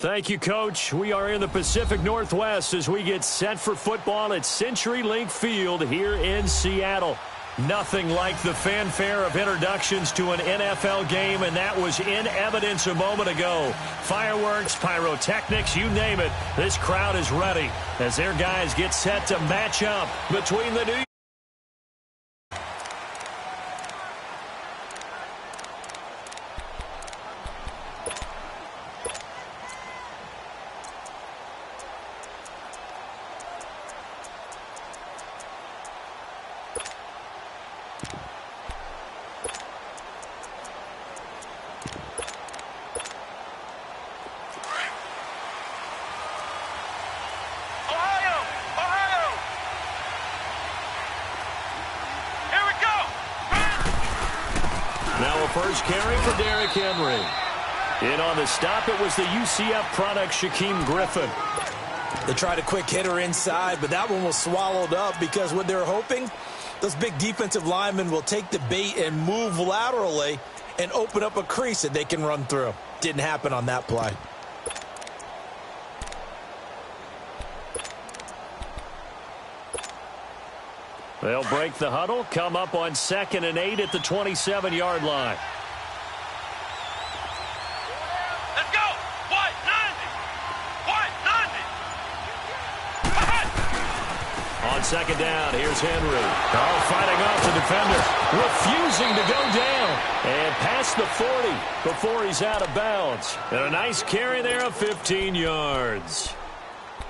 Thank you, Coach. We are in the Pacific Northwest as we get set for football at CenturyLink Field here in Seattle. Nothing like the fanfare of introductions to an NFL game, and that was in evidence a moment ago. Fireworks, pyrotechnics, you name it. This crowd is ready as their guys get set to match up between the New First carry for Derrick Henry. In on the stop, it was the UCF product, Shaquem Griffin. They tried a quick hitter inside, but that one was swallowed up because what they're hoping, those big defensive linemen will take the bait and move laterally and open up a crease that they can run through. Didn't happen on that play. They'll break the huddle, come up on 2nd and 8 at the 27-yard line. Let's go! White 90! White 90! On 2nd down, here's Henry. Oh, fighting off the defender, refusing to go down. And past the 40 before he's out of bounds. And a nice carry there of 15 yards.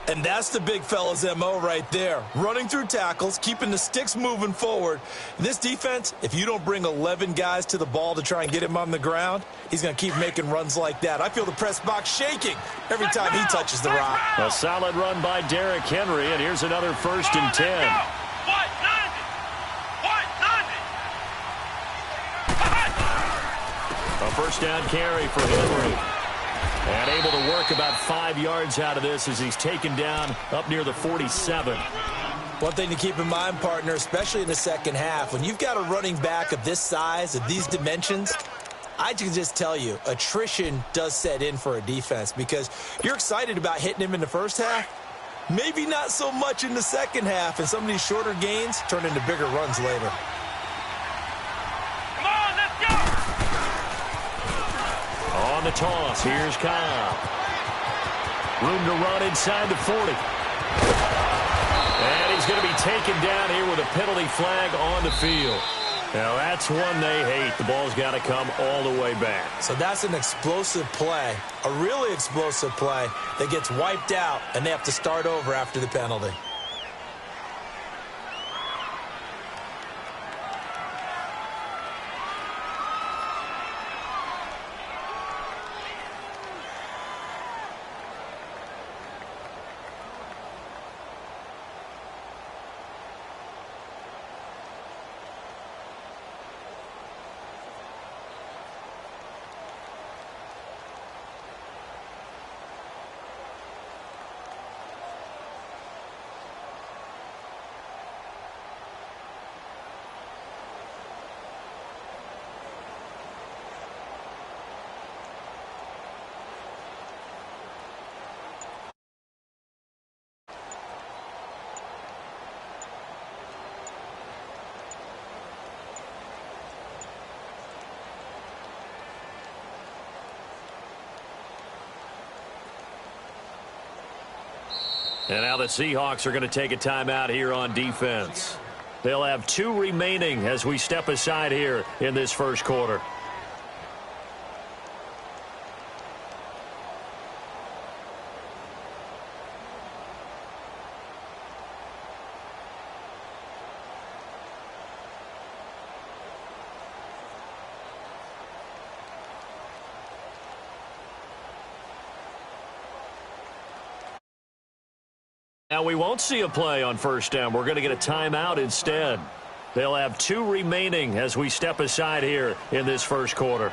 And that's the big fella's MO right there. Running through tackles, keeping the sticks moving forward. This defense, if you don't bring 11 guys to the ball to try and get him on the ground, he's going to keep making runs like that. I feel the press box shaking every time he touches the rock. A solid run by Derrick Henry, and here's another 1st and 10. White 90! White 90! A first down carry for Henry. And able to work about 5 yards out of this as he's taken down up near the 47. One thing to keep in mind, partner, especially in the second half, when you've got a running back of this size, of these dimensions, I can just tell you, attrition does set in for a defense because you're excited about hitting him in the first half, maybe not so much in the second half, and some of these shorter gains turn into bigger runs later. On the toss, here's Kyle. Room to run inside the 40. And he's going to be taken down here with a penalty flag on the field. Now, that's one they hate. The ball's got to come all the way back. So that's an explosive play, a really explosive play that gets wiped out, and they have to start over after the penalty. And now the Seahawks are going to take a timeout here on defense. They'll have 2 remaining as we step aside here in this first quarter. Now, we won't see a play on first down. We're going to get a timeout instead. They'll have 2 remaining as we step aside here in this first quarter.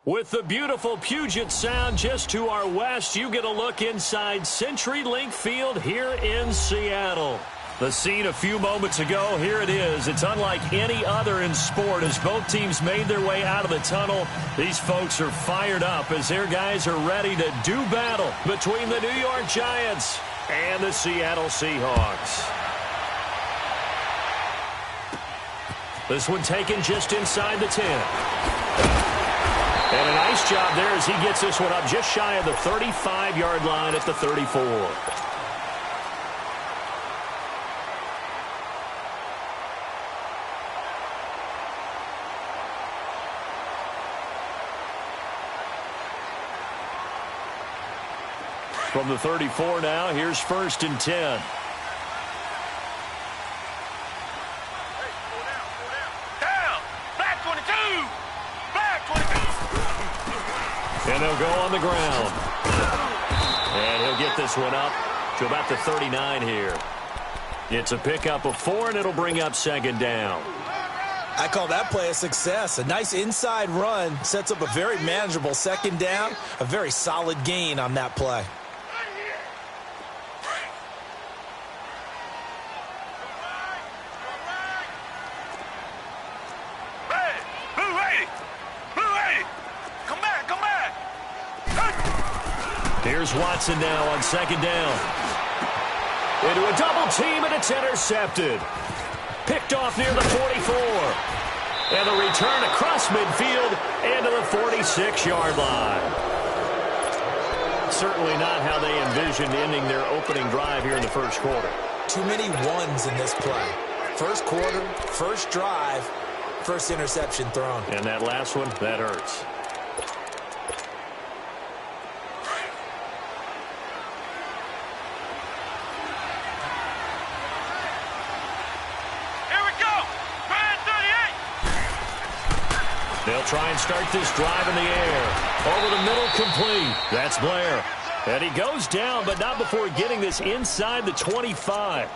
With the beautiful Puget Sound just to our west, you get a look inside CenturyLink Field here in Seattle. The scene a few moments ago, here it is. It's unlike any other in sport as both teams made their way out of the tunnel. These folks are fired up as their guys are ready to do battle between the New York Giants and the Seattle Seahawks. This one taken just inside the 10. And a nice job there as he gets this one up just shy of the 35-yard line at the 34. From the 34 now, here's 1st and 10. And they'll go on the ground. And he'll get this one up to about the 39 here. It's a pickup of 4, and it'll bring up 2nd down. I call that play a success. A nice inside run sets up a very manageable 2nd down. A very solid gain on that play. Here's Watson now on 2nd down. Into a double team, and it's intercepted. Picked off near the 44. And a return across midfield and to the 46-yard line. Certainly not how they envisioned ending their opening drive here in the first quarter. Too many ones in this play. First quarter, first drive, first interception thrown. And that last one, that hurts. They'll try and start this drive in the air. Over the middle, complete. That's Blair. And he goes down, but not before getting this inside the 25.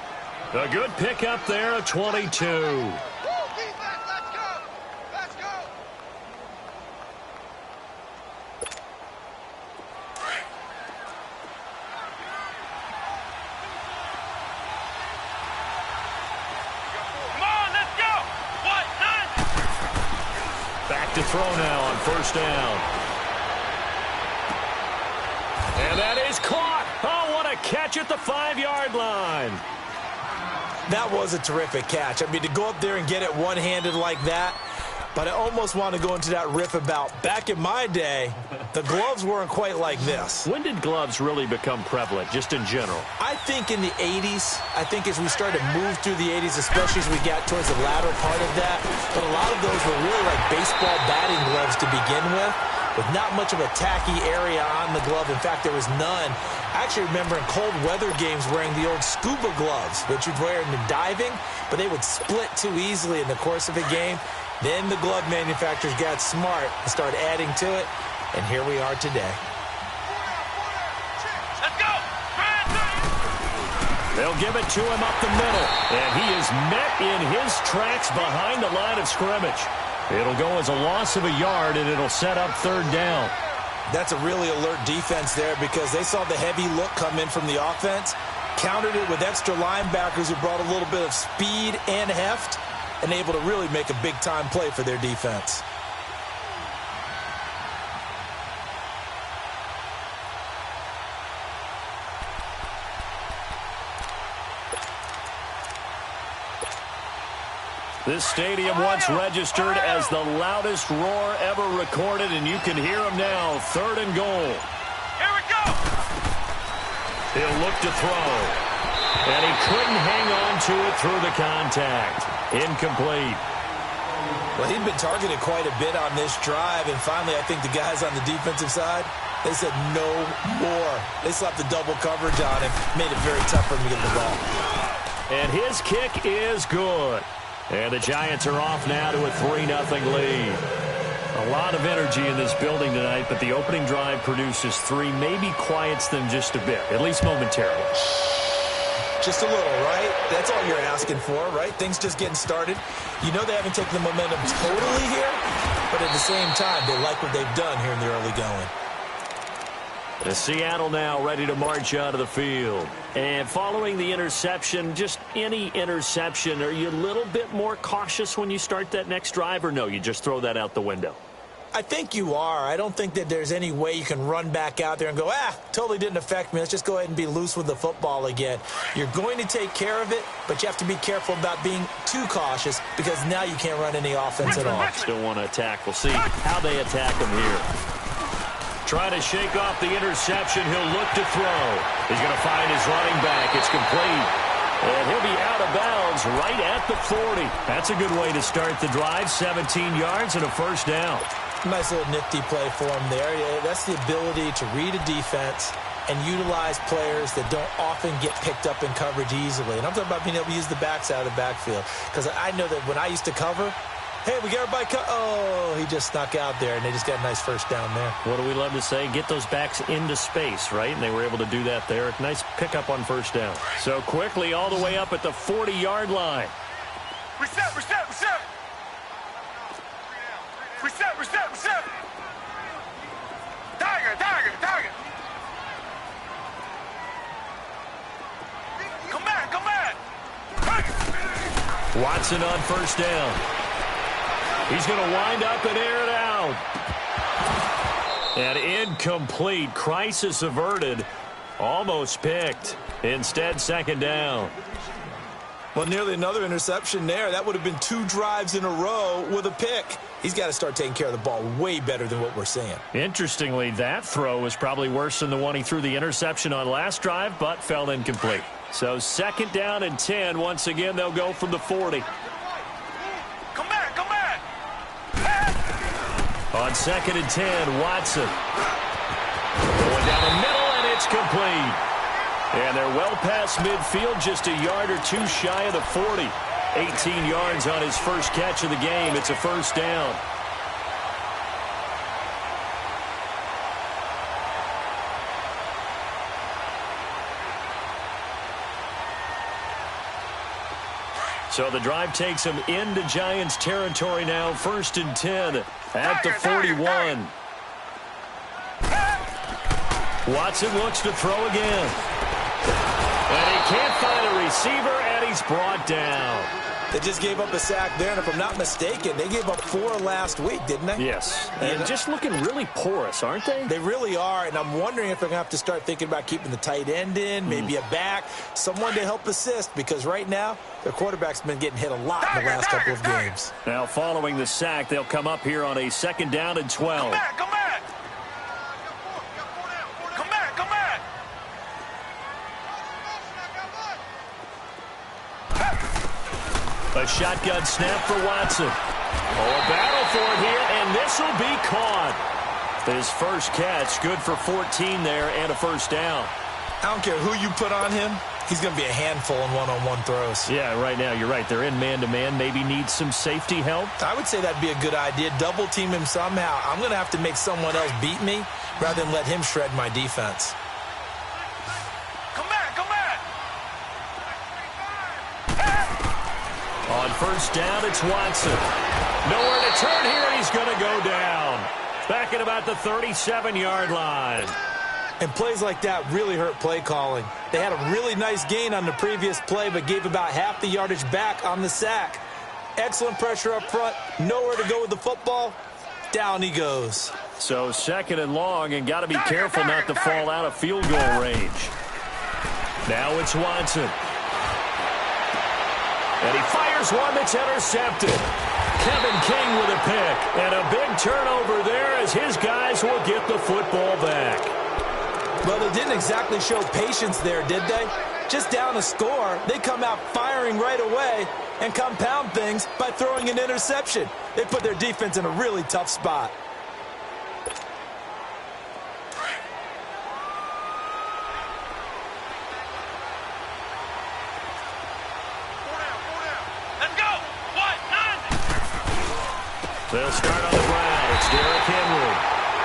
A good pickup there, a 22. To throw now on 1st down. And that is caught. Oh, what a catch at the 5-yard line. That was a terrific catch. I mean, to go up there and get it one-handed like that, but I almost want to go into that riff about back in my day, the gloves weren't quite like this. When did gloves really become prevalent, just in general? I think in the 80s. I think as we started to move through the 80s, especially as we got towards the latter part of that. But a lot of those were really like baseball batting gloves to begin with not much of a tacky area on the glove. In fact, there was none. I actually remember in cold weather games wearing the old scuba gloves, which you'd wear in the diving, but they would split too easily in the course of a game. Then the glove manufacturers got smart and started adding to it, and here we are today. Let's go! They'll give it to him up the middle, and he is met in his tracks behind the line of scrimmage. It'll go as a loss of a yard, and it'll set up 3rd down. That's a really alert defense there because they saw the heavy look come in from the offense, countered it with extra linebackers who brought a little bit of speed and heft, and able to really make a big-time play for their defense. This stadium once registered as the loudest roar ever recorded, and you can hear him now. 3rd and goal. Here we go! He'll look to throw. And he couldn't hang on to it through the contact. Incomplete. Well, he'd been targeted quite a bit on this drive, and finally I think the guys on the defensive side, they said no more. They slapped the double coverage on him, made it very tough for him to get the ball. And his kick is good. And the Giants are off now to a 3-0 lead. A lot of energy in this building tonight, but the opening drive produces 3, maybe quiets them just a bit, at least momentarily. Just a little, right? That's all you're asking for, right? Things just getting started. You know they haven't taken the momentum totally here, but at the same time, they like what they've done here in the early going. The Seattle now ready to march out of the field. And following the interception, just any interception, are you a little bit more cautious when you start that next drive, or no, you just throw that out the window? I think you are. I don't think that there's any way you can run back out there and go, totally didn't affect me. Let's just go ahead and be loose with the football again. You're going to take care of it, but you have to be careful about being too cautious because now you can't run any offense at all. Still want to attack. We'll see how they attack him here. Trying to shake off the interception. He'll look to throw. He's going to find his running back. It's complete. And he'll be out of bounds right at the 40. That's a good way to start the drive. 17 yards and a first down. Nice little nifty play for him there. Yeah, that's the ability to read a defense and utilize players that don't often get picked up in coverage easily. And I'm talking about being able to use the backs out of the backfield. Because I know that when I used to cover, hey, we got everybody oh, he just snuck out there, and they just got a nice first down there. What do we love to say? Get those backs into space, right? And they were able to do that there. Nice pickup on first down. So quickly all the way up at the 40-yard line. Reset, reset, reset. Reset, reset, reset. Tiger, tiger, tiger. Come back, come back. Watson on first down. He's going to wind up and air it out. And incomplete. Crisis averted. Almost picked. Instead, second down. Well, nearly another interception there. That would have been 2 drives in a row with a pick. He's got to start taking care of the ball way better than what we're seeing. Interestingly, that throw was probably worse than the one he threw the interception on last drive, but fell incomplete. So second down and 10. Once again, they'll go from the 40. Come back, come back. On second and 10, Watson. Going down the middle, and it's complete. And they're well past midfield, just a yard or 2 shy of the 40. 18 yards on his first catch of the game. It's a first down. So the drive takes him into Giants territory now. First and 10 at the 41. Watson looks to throw again. And he can't find a receiver, and he's brought down. They just gave up a sack there, and if I'm not mistaken, they gave up 4 last week, didn't they? Yes. And just looking really porous, aren't they? They really are, and I'm wondering if they're going to have to start thinking about keeping the tight end in, maybe a back, someone to help assist, because right now, their quarterback's been getting hit a lot in the last couple of games. Now, following the sack, they'll come up here on a second down and 12. Come back, come back. Come back, come back. A shotgun snap for Watson. Oh, a battle for it here, and this will be caught. His first catch, good for 14 there, and a first down. I don't care who you put on him. He's going to be a handful in one-on-one throws. Yeah, right now, you're right. They're in man-to-man. Maybe need some safety help. I would say that'd be a good idea. Double team him somehow. I'm going to have to make someone else beat me rather than let him shred my defense. Come back, come back. On first down, it's Watson. Nowhere to turn here, and he's going to go down. Back at about the 37-yard line. And plays like that really hurt play calling. They had a really nice gain on the previous play, but gave about half the yardage back on the sack. Excellent pressure up front. Nowhere to go with the football. Down he goes. So second and long, and got to be careful not to fall out of field goal range. Now it's Watson. And he fires one that's intercepted. Kevin King with a pick. And a big turnover there as his guys will get the football back. Well, they didn't exactly show patience there, did they? Just down a score, they come out firing right away and compound things by throwing an interception. They put their defense in a really tough spot. They'll start on the ground. It's Derrick Henry.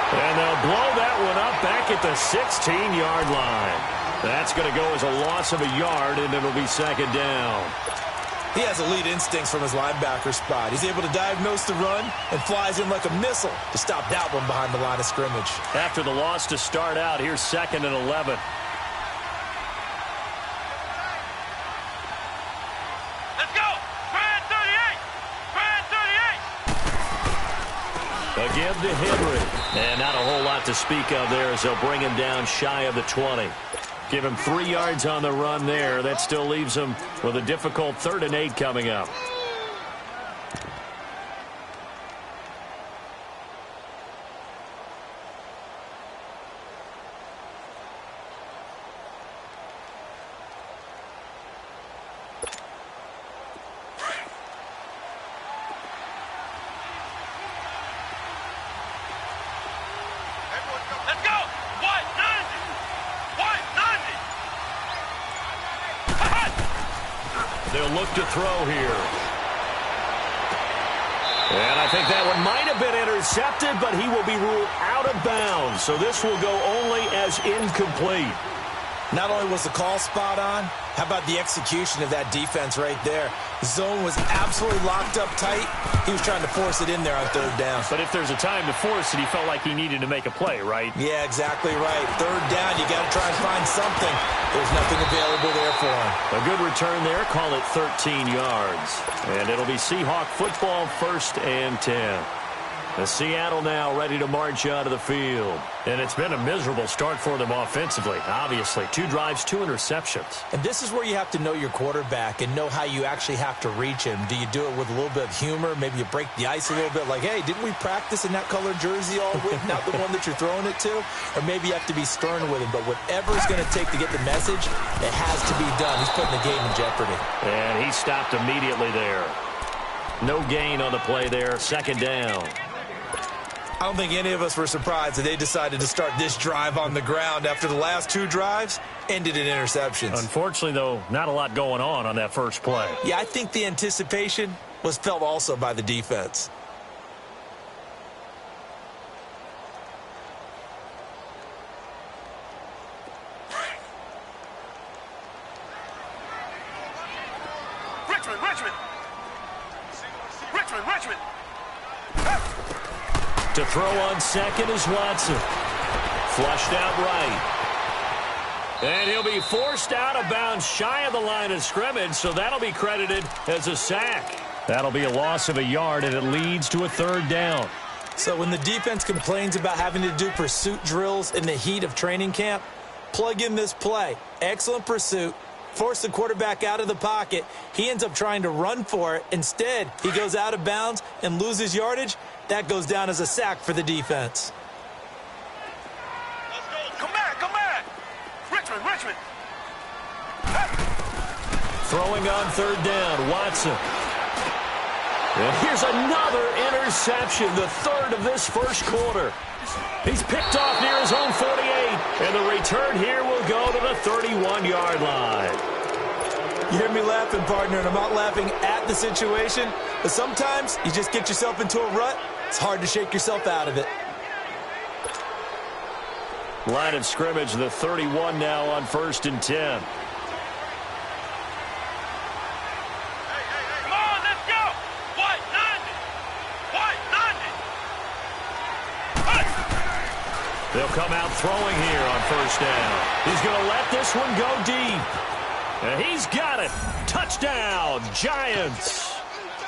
And they'll blow that one up back at the 16-yard line. That's going to go as a loss of a yard, and it'll be second down. He has elite instincts from his linebacker spot. He's able to diagnose the run and flies in like a missile to stop that one behind the line of scrimmage. After the loss to start out, here's 2nd and 11. Let's go! Brad 38! Brad 38! Again to Henry. And not a whole lot to speak of there as they'll bring him down shy of the 20. Give him 3 yards on the run there. That still leaves him with a difficult 3rd and 8 coming up. Let's go! White 90! White 90! They'll look to throw here. And I think that one might have been intercepted, but he will be ruled out of bounds. So this will go only as incomplete. Not only was the call spot on, how about the execution of that defense right there? The zone was absolutely locked up tight. He was trying to force it in there on 3rd down. But if there's a time to force it, he felt like he needed to make a play, right? Yeah, exactly right. 3rd down, you got to try and find something. There's nothing available there for him. A good return there, call it 13 yards. And it'll be Seahawk football, 1st and 10. The Seattle now ready to march out of the field. And it's been a miserable start for them offensively, obviously. 2 drives, 2 interceptions. And this is where you have to know your quarterback and know how you actually have to reach him. Do you do it with a little bit of humor? Maybe you break the ice a little bit like, hey, didn't we practice in that colored jersey all week, not the one that you're throwing it to? Or maybe you have to be stern with him. But whatever it's going to take to get the message, it has to be done. He's putting the game in jeopardy. And he stopped immediately there. No gain on the play there, 2nd down. I don't think any of us were surprised that they decided to start this drive on the ground after the last 2 drives ended in interceptions. Unfortunately, though, not a lot going on that first play. Yeah, I think the anticipation was felt also by the defense. Richmond! To throw on 2nd is Watson. Flushed out right. And he'll be forced out of bounds shy of the line of scrimmage, so that'll be credited as a sack. That'll be a loss of a yard, and it leads to a 3rd down. So when the defense complains about having to do pursuit drills in the heat of training camp, plug in this play. Excellent pursuit. Force the quarterback out of the pocket. He ends up trying to run for it. Instead, he goes out of bounds and loses yardage. That goes down as a sack for the defense. Come back! Richmond! Throwing on 3rd down, Watson. And here's another interception, the 3rd of this first quarter. He's picked off near his own 48, and the return here will go to the 31-yard line. You hear me laughing, partner, and I'm not laughing at the situation, but sometimes you just get yourself into a rut. It's hard to shake yourself out of it. Line of scrimmage, the 31 now on 1st and 10. Come on, let's go! White 90! They'll come out throwing here on 1st down. He's going to let this one go deep. And he's got it. Touchdown, Giants.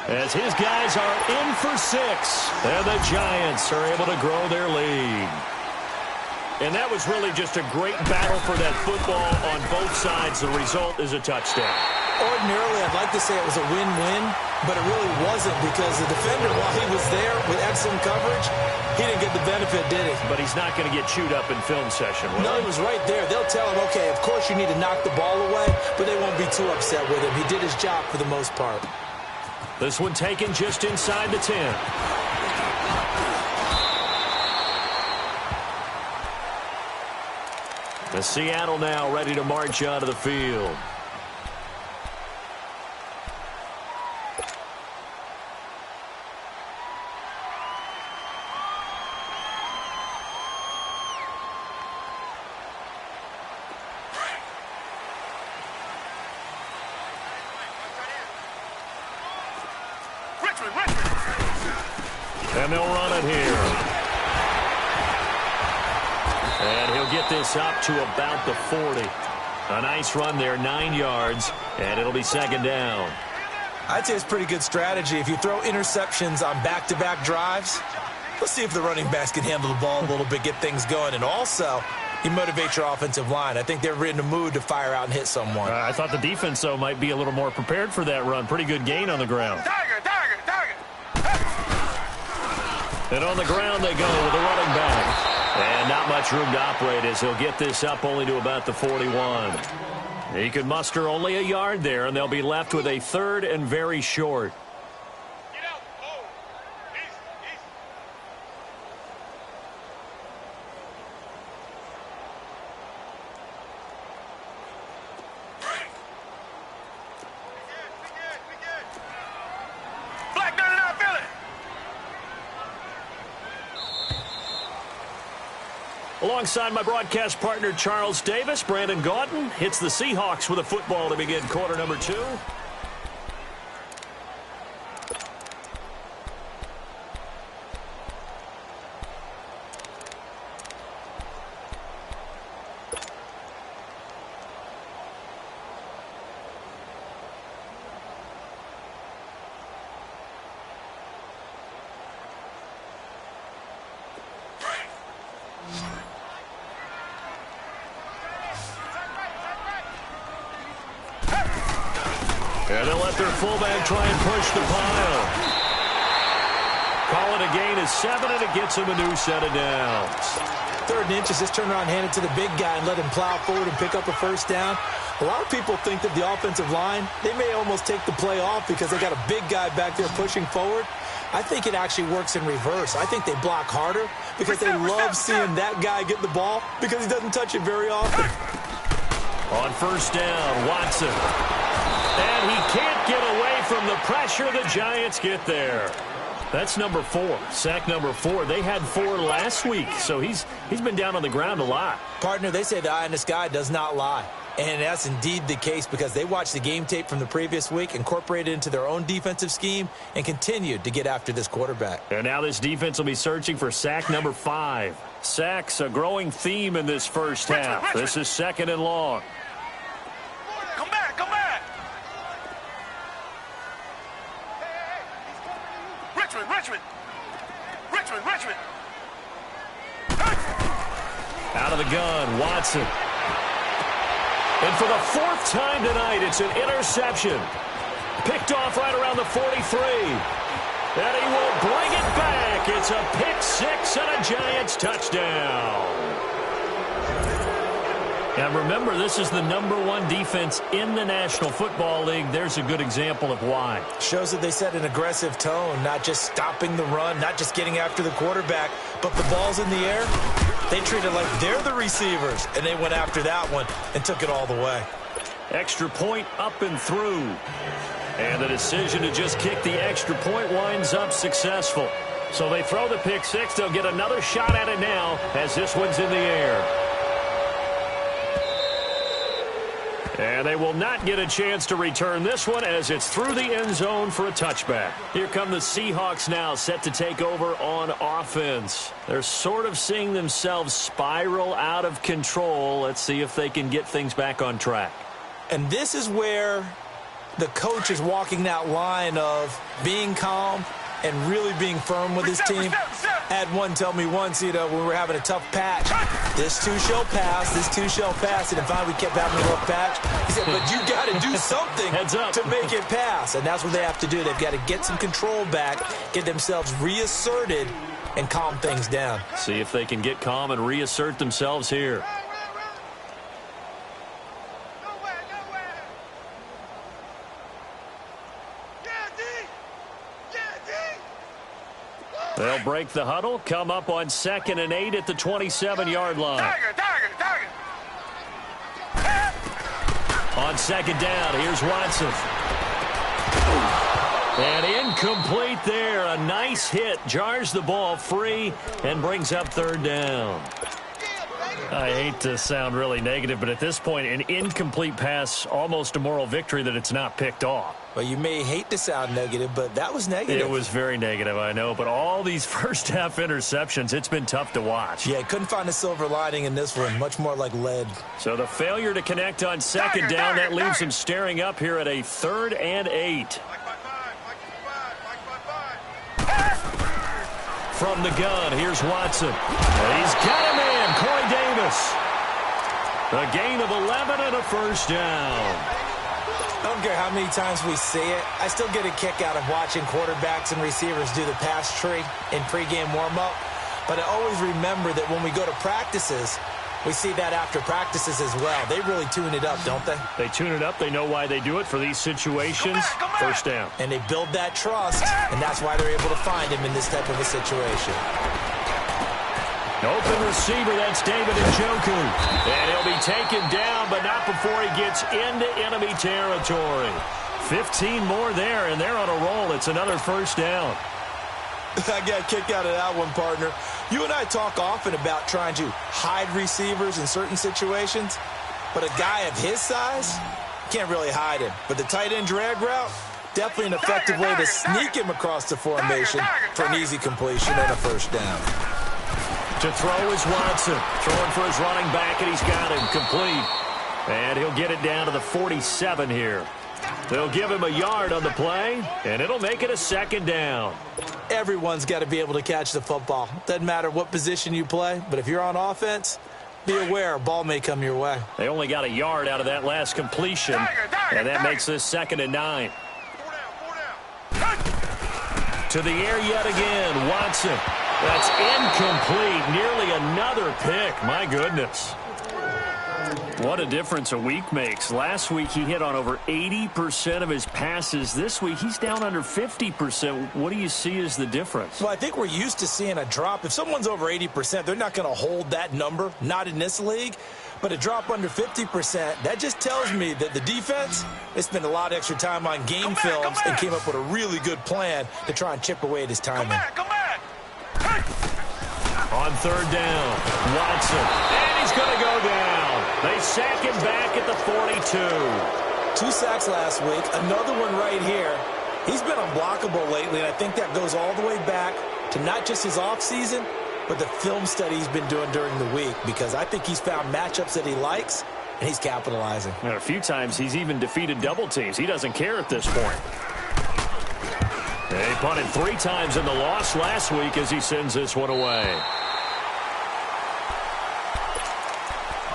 As his guys are in for 6. And the Giants are able to grow their lead. And that was really just a great battle for that football on both sides. The result is a touchdown. Ordinarily, I'd like to say it was a win-win, but it really wasn't because the defender, while he was there with excellent coverage, he didn't get the benefit, did he? But he's not going to get chewed up in film session, will No, he? he was right there. They'll tell him, okay, of course you need to knock the ball away, but they won't be too upset with him. He did his job for the most part. This one taken just inside the 10. The Seattle now ready to march out of the field. And they'll run it here. And he'll get this up to about the 40. A nice run there, 9 yards, and it'll be second down. I'd say it's pretty good strategy. If you throw interceptions on back-to-back drives, let's see if the running backs can handle the ball a little bit, get things going. And also, you motivate your offensive line. I think they're in the mood to fire out and hit someone. I thought the defense, though, might be a little more prepared for that run. Pretty good gain on the ground. Tiger, tiger, tiger. And on the ground they go with the running back. And not much room to operate as he'll get this up only to about the 41. He could muster only a yard there, and they'll be left with a third and very short. Get out. Oh. Easy, easy. Be good. Black 99 Philly. Alongside my broadcast partner, Charles Davis, Brandon Gaudin hits the Seahawks with a football to begin quarter number 2. And they'll let their fullback try and push the pile. Call it a gain of 7, and it gets him a new set of downs. 3rd and inches, just turn around, hand it to the big guy, and let him plow forward and pick up a first down. A lot of people think that the offensive line, they may almost take the play off because they got a big guy back there pushing forward. I think it actually works in reverse. I think they block harder because they love seeing that guy get the ball because he doesn't touch it very often. On first down, Watson. And he can't get away from the pressure. The Giants get there. That's number 4, sack number 4. They had 4 last week, so he's been down on the ground a lot. Partner, they say the eye in the sky does not lie. And that's indeed the case because they watched the game tape from the previous week, incorporated it into their own defensive scheme, and continued to get after this quarterback. And now this defense will be searching for sack number 5. Sacks, a growing theme in this first half. This is 2nd and long. Come back, come back. Richmond. Out of the gun, Watson. And for the 4th time tonight, it's an interception. Picked off right around the 43. And he will bring it back. It's a pick 6 and a Giants touchdown. And remember, this is the number 1 defense in the National Football League. There's a good example of why. Shows that they set an aggressive tone, not just stopping the run, not just getting after the quarterback, but the ball's in the air. They treat it like they're the receivers, and they went after that one and took it all the way. Extra point up and through. And the decision to just kick the extra point winds up successful. So they throw the pick 6. They'll get another shot at it now as this one's in the air. And they will not get a chance to return this one as it's through the end zone for a touchback. Here come the Seahawks now, set to take over on offense. They're sort of seeing themselves spiral out of control. Let's see if they can get things back on track. And this is where the coach is walking that line of being calm and really being firm with his team. Had one tell me once, when we were having a tough patch, this too shall pass, this too shall pass. And finally we kept having a rough patch. He said, but you got to do something to make it pass. And that's what they have to do. They've got to get some control back, get themselves reasserted, and calm things down. See if they can get calm and reassert themselves here. They'll break the huddle, come up on 2nd and 8 at the 27-yard line. Tiger. On 2nd down, here's Watson. And incomplete there. A nice hit. Jars the ball free and brings up 3rd down. I hate to sound really negative, but at this point, an incomplete pass, almost a moral victory that it's not picked off. Well, you may hate to sound negative, but that was negative. It was very negative, I know, but all these first-half interceptions, it's been tough to watch. Yeah, couldn't find a silver lining in this one, much more like lead. So the failure to connect on second down, that leaves him staring up here at a 3rd and 8. From the gun, here's Watson. He's got a man, Corey Davis. A gain of 11 and a first down. I don't care how many times we see it. I still get a kick out of watching quarterbacks and receivers do the pass tree in pregame warm-up. But I always remember that when we go to practices, we see that after practices as well. They really tune it up, don't they? They tune it up. They know why they do it for these situations. First down. And they build that trust, and that's why they're able to find him in this type of a situation. Open receiver, that's David Njoku. And he'll be taken down, but not before he gets into enemy territory. 15 more there, and they're on a roll. It's another first down. I got a kick out of that one, partner. You and I talk often about trying to hide receivers in certain situations, but a guy of his size, can't really hide him. But the tight end drag route, definitely an effective way to sneak him across the formation for an easy completion and a first down. To throw is Watson. Throwing for his running back, and he's got him complete. And he'll get it down to the 47 here. They'll give him a yard on the play, and it'll make it a second down. Everyone's got to be able to catch the football. Doesn't matter what position you play, but if you're on offense, be aware a ball may come your way. They only got a yard out of that last completion, and that makes this 2nd and 9. To the air yet again, Watson. That's incomplete. Nearly another pick. My goodness. What a difference a week makes. Last week he hit on over 80% of his passes. This week he's down under 50%. What do you see as the difference? Well, I think we're used to seeing a drop. If someone's over 80%, they're not going to hold that number, not in this league. But a drop under 50%, that just tells me that the defense, they spent a lot of extra time on game films and came up with a really good plan to try and chip away at his timing. Come back. On 3rd down, Watson. And he's going to go down. They sack him back at the 42. 2 sacks last week, another one right here. He's been unblockable lately, and I think that goes all the way back to not just his offseason, but the film study he's been doing during the week, because I think he's found matchups that he likes, and he's capitalizing. And a few times he's even defeated double teams. He doesn't care at this point. He punted 3 times in the loss last week as he sends this one away.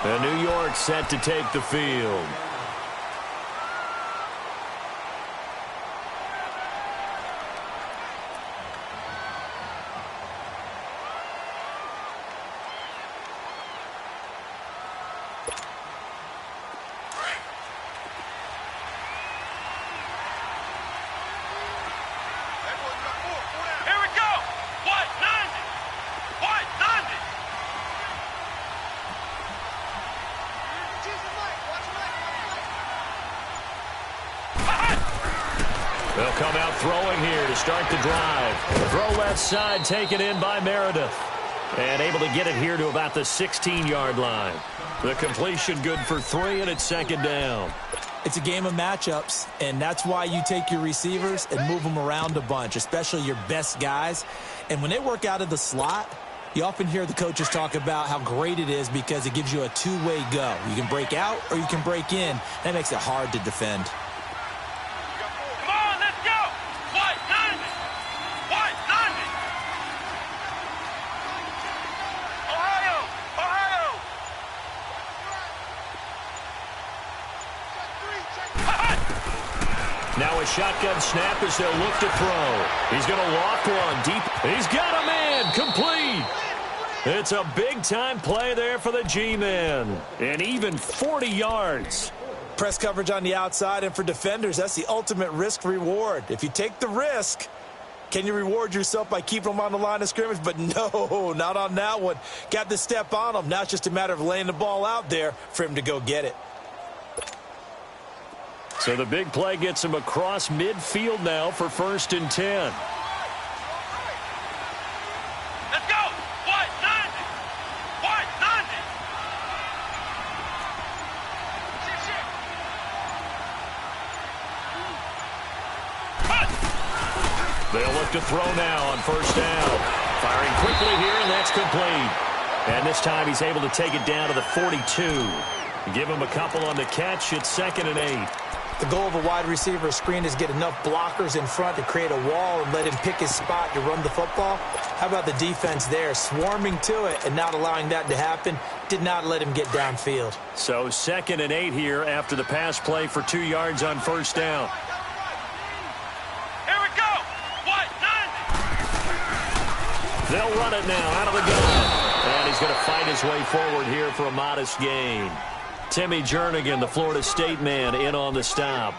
And New York set to take the field. They'll come out throwing here to start the drive. Throw left side taken in by Meredith. And able to get it here to about the 16-yard line. The completion good for 3, and it's 2nd down. It's a game of matchups, and that's why you take your receivers and move them around a bunch, especially your best guys. And when they work out of the slot, you often hear the coaches talk about how great it is because it gives you a two-way go. You can break out or you can break in. That makes it hard to defend. Now a shotgun snap as they'll look to throw. He's going to loft one deep. He's got a man complete. It's a big-time play there for the G-men. And even 40 yards. Press coverage on the outside, and for defenders, that's the ultimate risk-reward. If you take the risk, can you reward yourself by keeping them on the line of scrimmage? But no, not on that one. Got to step on them. Now it's just a matter of laying the ball out there for him to go get it. So the big play gets him across midfield now for 1st and 10. Let's go. What? 90. What? 90. They'll look to throw now on first down. Firing quickly here, and that's complete. And this time he's able to take it down to the 42. Give him a couple on the catch. It's 2nd and 8. The goal of a wide receiver screen is get enough blockers in front to create a wall and let him pick his spot to run the football. How about the defense there, swarming to it and not allowing that to happen? Did not let him get downfield. So 2nd and 8 here after the pass play for 2 yards on first down. Here we go. What? 90. They'll run it now out of the gun. And he's going to fight his way forward here for a modest gain. Timmy Jernigan, the Florida State man, in on the stop.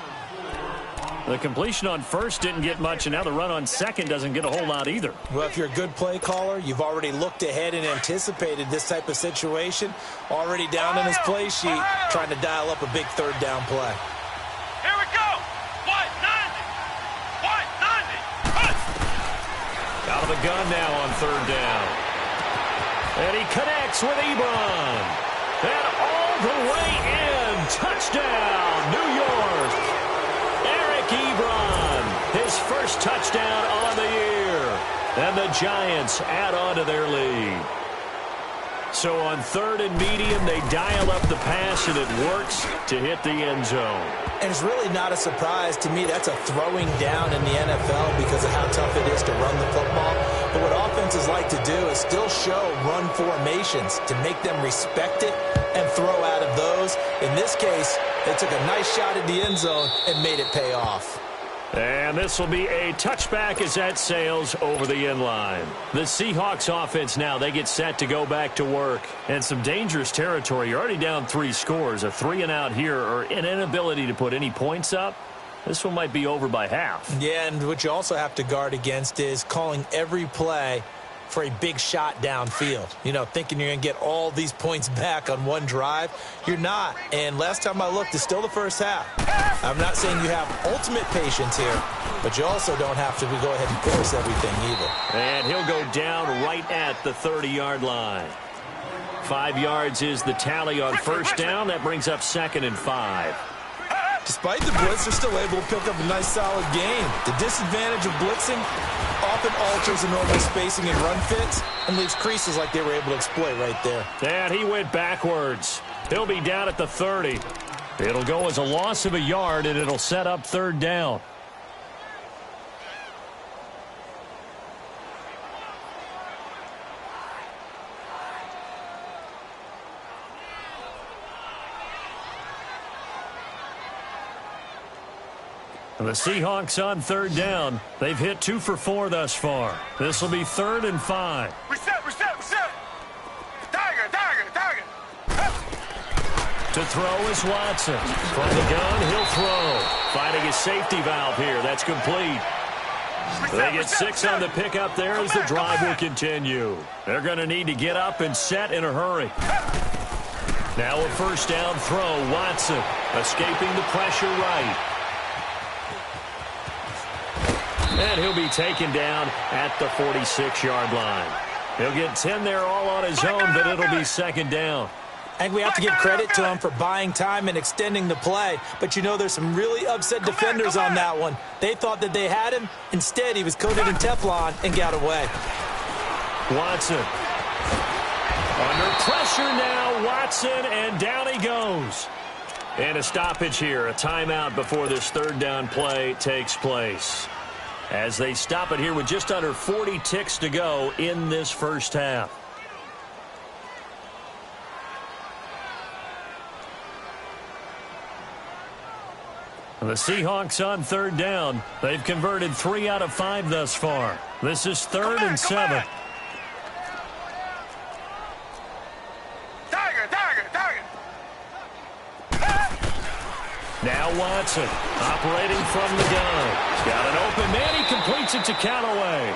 The completion on first didn't get much, and now the run on second doesn't get a whole lot either. Well, if you're a good play caller, you've already looked ahead and anticipated this type of situation. Already down in his play sheet, trying to dial up a big third down play. Here we go. What? 90. What? 90. Out of the gun now on third down. And he connects with Ebron. And all the way in. Touchdown, New York. Eric Ebron, his first touchdown on the year. And the Giants add on to their lead. So on 3rd and medium, they dial up the pass, and it works to hit the end zone. And it's really not a surprise to me. That's a throwing down in the NFL because of how tough it is to run the football. But what offenses like to do is still show run formations to make them respect it and throw out of those. In this case, they took a nice shot at the end zone and made it pay off. And this will be a touchback as that sails over the end line. The Seahawks offense now, they get set to go back to work. And some dangerous territory. You're already down 3 scores. A 3-and-out here, or an inability to put any points up. This one might be over by half. Yeah, and what you also have to guard against is calling every play for a big shot downfield. You know, thinking you're going to get all these points back on one drive. You're not. And last time I looked, it's still the first half. I'm not saying you have ultimate patience here, but you also don't have to go ahead and force everything either. And he'll go down right at the 30-yard line. 5 yards is the tally on first down. That brings up 2nd and 5. Despite the blitz, they're still able to pick up a nice, solid gain. The disadvantage of blitzing often alters the normal spacing and run fits and leaves creases like they were able to exploit right there. And he went backwards. He'll be down at the 30. It'll go as a loss of a yard, and it'll set up 3rd down. The Seahawks on 3rd down. They've hit 2 for 4 thus far. This will be 3rd and 5. Reset. Tiger. To throw is Watson. From the gun, he'll throw. Finding his safety valve here. That's complete. They get 6 on the pickup there as the drive will continue. They're going to need to get up and set in a hurry. Now a first down throw. Watson escaping the pressure right. And he'll be taken down at the 46-yard line. He'll get 10 there all on his own, but it'll be 2nd down. And we have to give credit to him for buying time and extending the play. But you know, there's some really upset defenders on that one. They thought that they had him. Instead, he was coated in Teflon and got away. Watson. Under pressure now, Watson, and down he goes. And a stoppage here, a timeout before this 3rd down play takes place. As they stop it here with just under 40 ticks to go in this first half. The Seahawks on 3rd down. They've converted 3 out of 5 thus far. This is 3rd and 7. Now Watson operating from the gun. He's got an open man. He completes it to Callaway.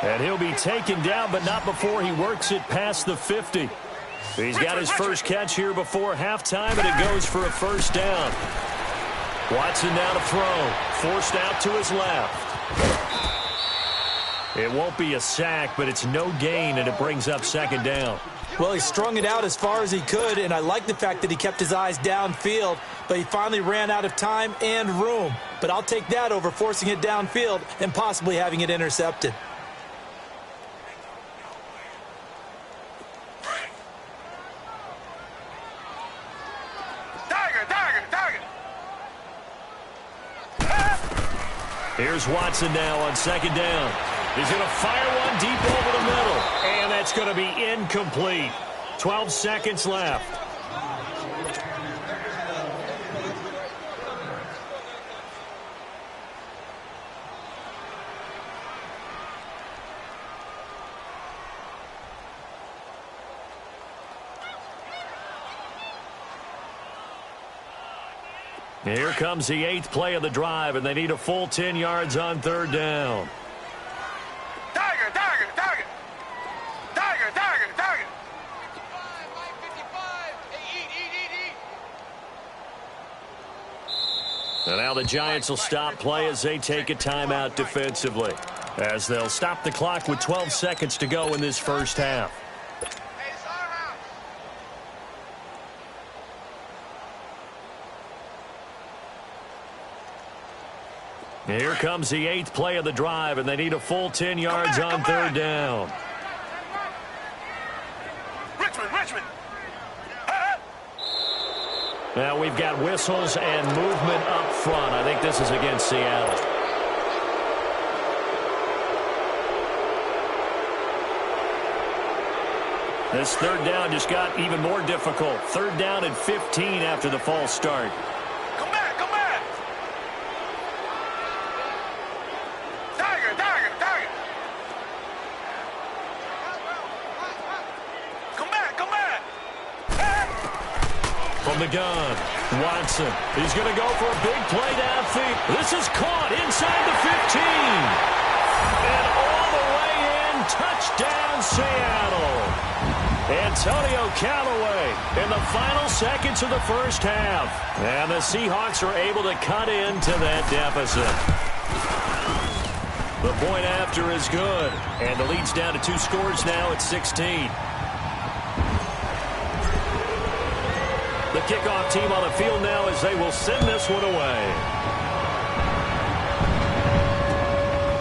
And he'll be taken down, but not before he works it past the 50. He's got his first catch here before halftime, and it goes for a first down. Watson now to throw. Forced out to his left. It won't be a sack, but it's no gain, and it brings up second down. Well, he strung it out as far as he could, and I like the fact that he kept his eyes downfield, but he finally ran out of time and room. But I'll take that over forcing it downfield and possibly having it intercepted. Here's Watson now on second down. He's going to fire one deep over the middle, and that's going to be incomplete. 12 seconds left. Here comes the 8th play of the drive, and they need a full 10 yards on third down. Tiger, tiger, tiger. Tiger, tiger, tiger. 55, eat. And now the Giants will stop play as they take a timeout defensively, as they'll stop the clock with 12 seconds to go in this first half. Here comes the 8th play of the drive, and they need a full 10 yards on third down. Richmond. Now we've got whistles and movement up front. I think this is against Seattle. This third down just got even more difficult. Third down and 15 after the false start. Come back. Tiger. Come back. From the gun, Watson. He's going to go for a big play downfield. This is caught inside the 15. And all the way in, touchdown Seattle. Antonio Callaway in the final seconds of the first half. And the Seahawks are able to cut into that deficit. The point after is good. And the lead's down to 2 scores now at 16. The kickoff team on the field now as they will send this one away.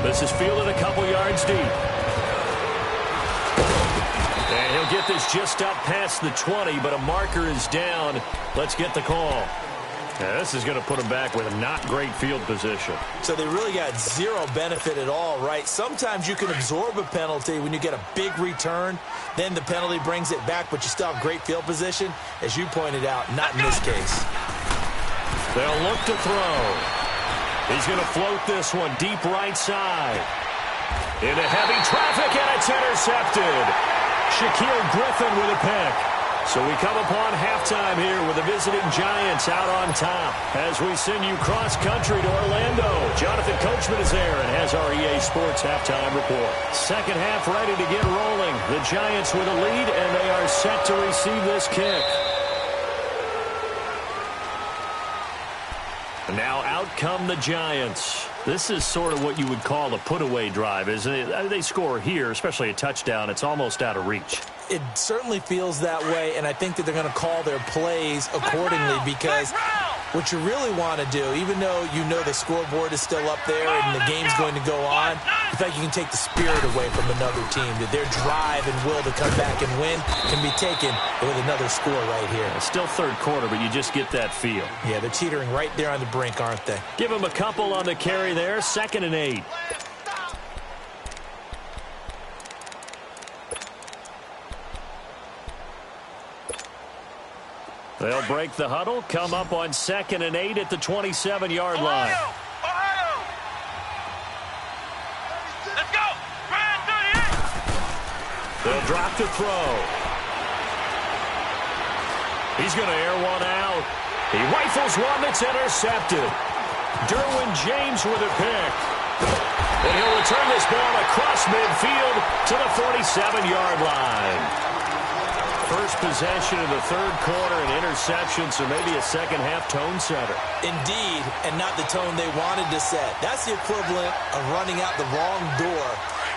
This is fielded a couple yards deep. And he'll get this just up past the 20, but a marker is down. Let's get the call. Now, this is going to put him back with a not great field position. So they really got zero benefit at all, right? Sometimes you can absorb a penalty when you get a big return. Then the penalty brings it back, but you still have great field position. As you pointed out, not in this case. They'll look to throw. He's going to float this one deep right side. Into heavy traffic, and it's intercepted. Shaquille Griffin with a pick. So we come upon halftime here with the visiting Giants out on top as we send you cross-country to Orlando. Jonathan Coachman is there and has our EA Sports halftime report. Second half ready to get rolling. The Giants with a lead, and they are set to receive this kick. Now out come the Giants. This is sort of what you would call a put-away drive, isn't it? They score here, especially a touchdown. It's almost out of reach. It certainly feels that way, and I think that they're going to call their plays accordingly because what you really want to do, even though you know the scoreboard is still up there and the game's going to go on, in fact, you can take the spirit away from another team, that their drive and will to come back and win can be taken with another score right here. It's still third quarter, but you just get that feel. Yeah, they're teetering right there on the brink, aren't they? Give them a couple on the carry there, 2nd and 8. They'll break the huddle, come up on 2nd and 8 at the 27-yard line. Ohio! Let's go! They'll drop to throw. He's going to air one out. He rifles one that's intercepted. Derwin James with a pick. And he'll return this ball across midfield to the 47-yard line. First possession of the third quarter, an interception, so maybe a second-half tone setter. Indeed, and not the tone they wanted to set. That's the equivalent of running out the wrong door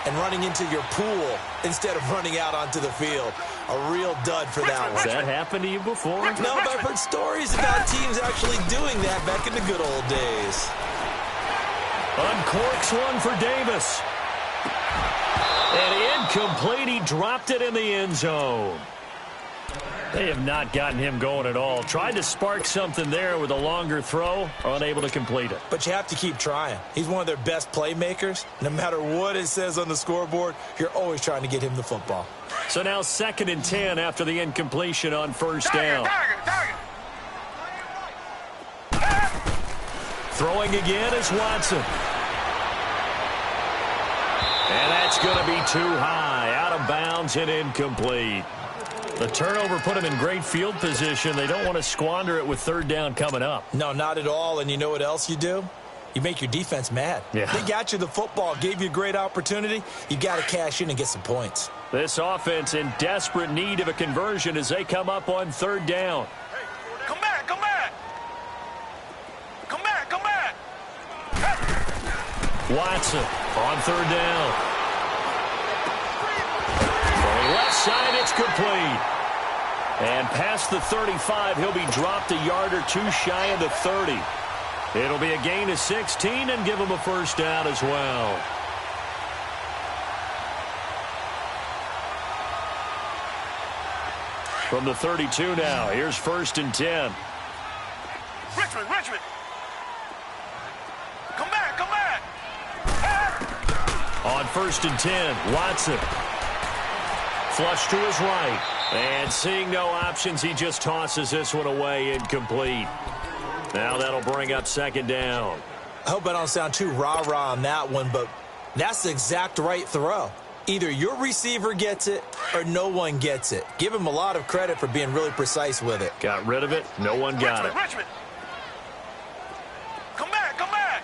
and running into your pool instead of running out onto the field. A real dud for that one. Has that happened to you before? No, but I've heard stories about teams actually doing that back in the good old days. Uncorks one for Davis. And incomplete. He dropped it in the end zone. They have not gotten him going at all. Tried to spark something there with a longer throw, unable to complete it. But you have to keep trying. He's one of their best playmakers. No matter what it says on the scoreboard, you're always trying to get him the football. So now 2nd and 10 after the incompletion on first down. Throwing again is Watson. And that's going to be too high. Out of bounds and incomplete. The turnover put him in great field position. They don't want to squander it with 3rd down coming up. No, not at all. And you know what else you do? You make your defense mad. Yeah. They got you the football, gave you a great opportunity. You got to cash in and get some points. This offense in desperate need of a conversion as they come up on 3rd down. Come back, come back. Come back, come back. Watson on 3rd down. Left side, it's complete. And past the 35, he'll be dropped a yard or two shy of the 30. It'll be a gain of 16 and give him a first down as well. From the 32 now, here's 1st and 10. Richmond. Come back, come back. On 1st and 10, Watson. Flush to his right. And seeing no options, he just tosses this one away, incomplete. Now that'll bring up 2nd down. I hope I don't sound too rah-rah on that one, but that's the exact right throw. Either your receiver gets it or no one gets it. Give him a lot of credit for being really precise with it. Got rid of it. No one got it. Richmond. Come back, come back.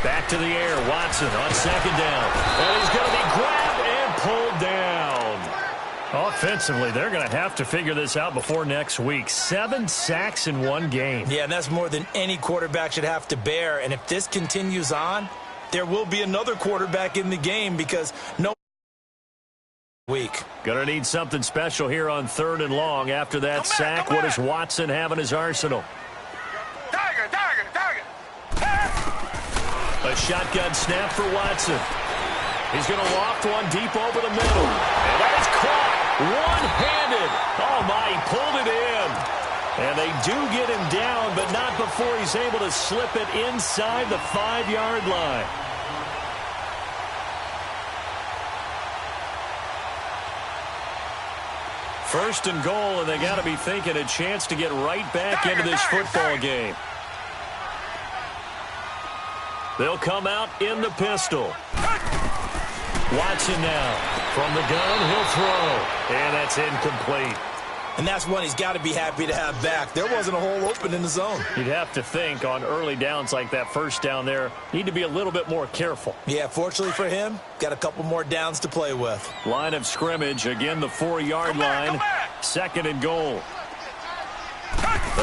Back to the air. Watson on 2nd down. And he's going to be grabbed and pulled down. Offensively, they're going to have to figure this out before next week. 7 sacks in one game. Yeah, and that's more than any quarterback should have to bear. And if this continues on, there will be another quarterback in the game because no week. Going to need something special here on 3rd and long. After that sack, what does Watson have in his arsenal? Tiger. A shotgun snap for Watson. He's going to loft one deep over the middle. And that is caught one-handed. Oh, my, he pulled it in. And they do get him down, but not before he's able to slip it inside the 5-yard line. First and goal, and they got to be thinking a chance to get right back into this football game. They'll come out in the pistol. Watson now. From the gun, he'll throw. And that's incomplete. And that's one he's got to be happy to have back. There wasn't a hole open in the zone. You'd have to think on early downs like that first down there, need to be a little bit more careful. Yeah, fortunately for him, got a couple more downs to play with. Line of scrimmage, again the 4-yard line. 2nd and goal.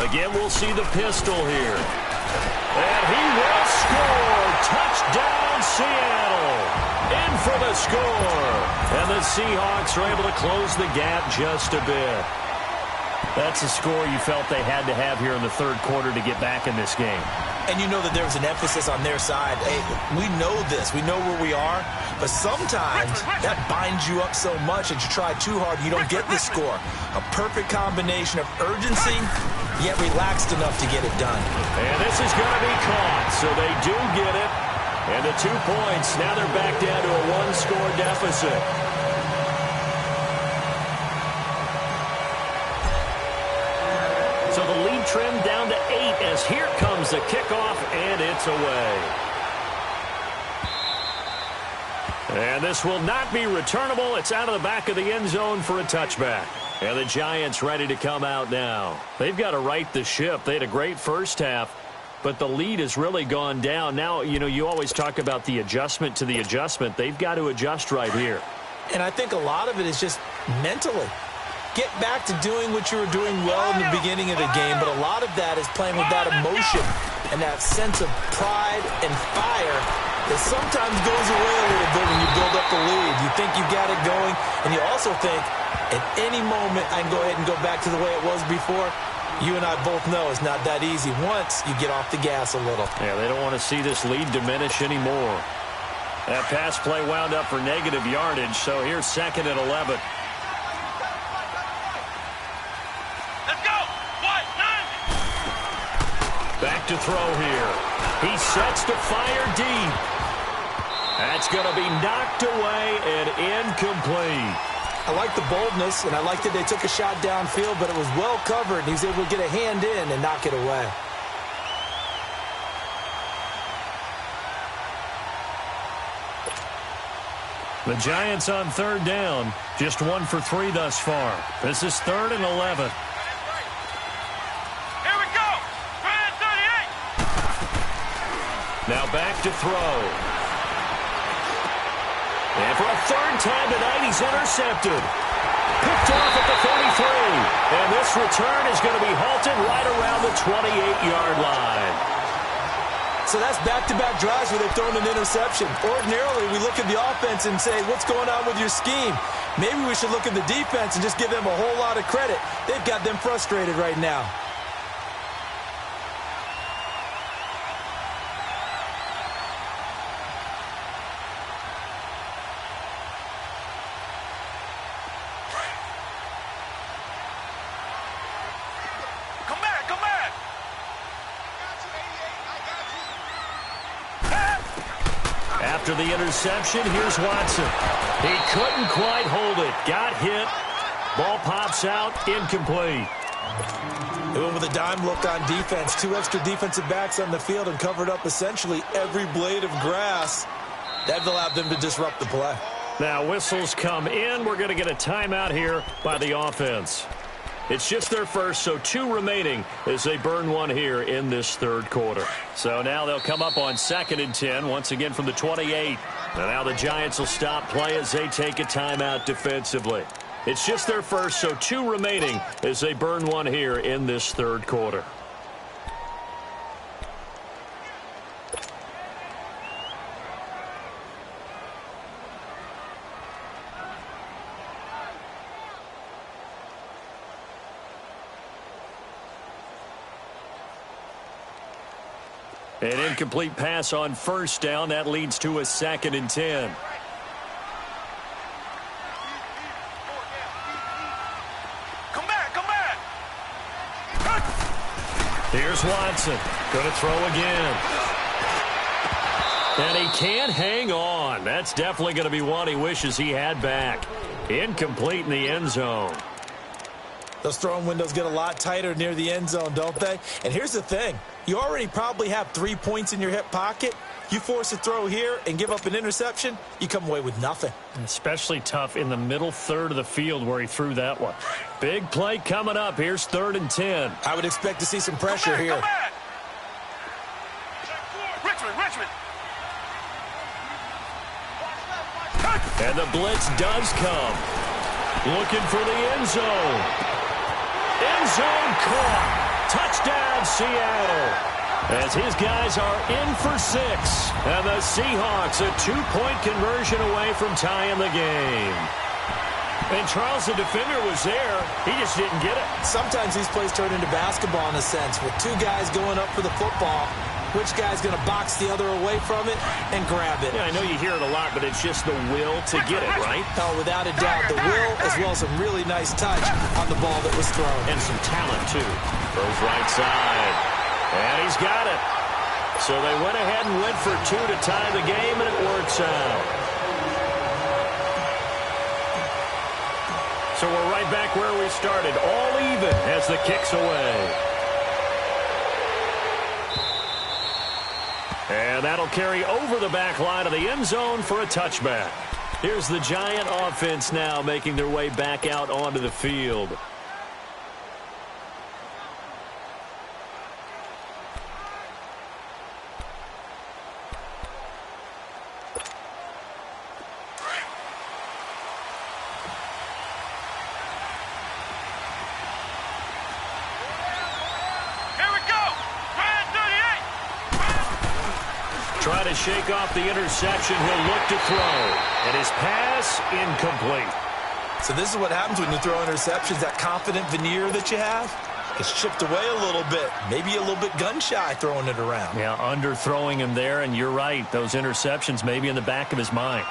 Again, we'll see the pistol here. And he will score. Touchdown, Seattle. In for the score. And the Seahawks are able to close the gap just a bit. That's a score you felt they had to have here in the 3rd quarter to get back in this game. And you know that there was an emphasis on their side. Hey, we know this. We know where we are. But sometimes that binds you up so much that you try too hard and you don't get the score. A perfect combination of urgency, yet relaxed enough to get it done. And this is going to be caught, so they do get it. And the 2 points, now they're back down to a 1-score deficit. So the lead trimmed down to 8 as here comes the kickoff, and it's away. And this will not be returnable. It's out of the back of the end zone for a touchback. And the Giants ready to come out now. They've got to right the ship. They had a great first half, but the lead has really gone down. Now, you know, you always talk about the adjustment to the adjustment. They've got to adjust right here. And I think a lot of it is just mentally. Get back to doing what you were doing well in the beginning of the game, but a lot of that is playing with that emotion and that sense of pride and fire It sometimes goes away a little bit when you build up the lead. You think you got it going, and you also think, at any moment, I can go ahead and go back to the way it was before. You and I both know it's not that easy once you get off the gas a little. Yeah, they don't want to see this lead diminish anymore. That pass play wound up for negative yardage, so here's 2nd and 11. Let's go. What? 9. Back to throw here. He sets to fire deep. That's going to be knocked away and incomplete. I like the boldness, and I like that they took a shot downfield, but it was well covered, and he was able to get a hand in and knock it away. The Giants on 3rd down, just 1 for 3 thus far. This is 3rd and 11. Here we go. 38. Now back to throw. And for a 3rd time tonight, he's intercepted. Picked off at the 33. And this return is going to be halted right around the 28-yard line. So that's back-to-back drives where they've thrown an interception. Ordinarily, we look at the offense and say, what's going on with your scheme? Maybe we should look at the defense and just give them a whole lot of credit. They've got them frustrated right now. Come back. Come back. After the interception, here's Watson. He couldn't quite hold it. Got hit. Ball pops out. Incomplete. They went with a dime look on defense. 2 extra defensive backs on the field and covered up essentially every blade of grass. That allowed them to disrupt the play. Now whistles come in. We're going to get a timeout here by the offense. It's just their first, so 2 remaining as they burn 1 here in this 3rd quarter. So now they'll come up on 2nd and 10, once again from the 28. And now the Giants will stop play as they take a timeout defensively. It's just their first, so 2 remaining as they burn 1 here in this 3rd quarter. An incomplete pass on 1st down. That leads to a 2nd and 10. Come back. Come back. Here's Watson. Going to throw again. And he can't hang on. That's definitely going to be one he wishes he had back. Incomplete in the end zone. Those throwing windows get a lot tighter near the end zone, don't they? And here's the thing. You already probably have 3 points in your hip pocket. You force a throw here and give up an interception, you come away with nothing. Especially tough in the middle 3rd of the field where he threw that one. Big play coming up. Here's 3rd and 10. I would expect to see some pressure Come here. back. Richmond. And the blitz does come. Looking for the end zone. End zone caught. Touchdown, Seattle. As his guys are in for 6. And the Seahawks a 2-point conversion away from tying the game. And Charles, the defender, was there. He just didn't get it. Sometimes these plays turn into basketball in a sense, with 2 guys going up for the football. Which guy's going to box the other away from it and grab it? Yeah, I know you hear it a lot, but it's just the will to get it, right? Oh, without a doubt, the will as well as some really nice touch on the ball that was thrown. And some talent, too. Throws right side. And he's got it. So they went ahead and went for 2 to tie the game, and it works out. So we're right back where we started, all even as the kick's away. And that'll carry over the back line of the end zone for a touchback. Here's the Giant offense now making their way back out onto the field. Trying to shake off the interception. He'll look to throw. And his pass incomplete. So this is what happens when you throw interceptions. That confident veneer that you have gets chipped away a little bit. Maybe a little bit gun-shy throwing it around. Yeah, underthrowing him there, and you're right. Those interceptions may be in the back of his mind.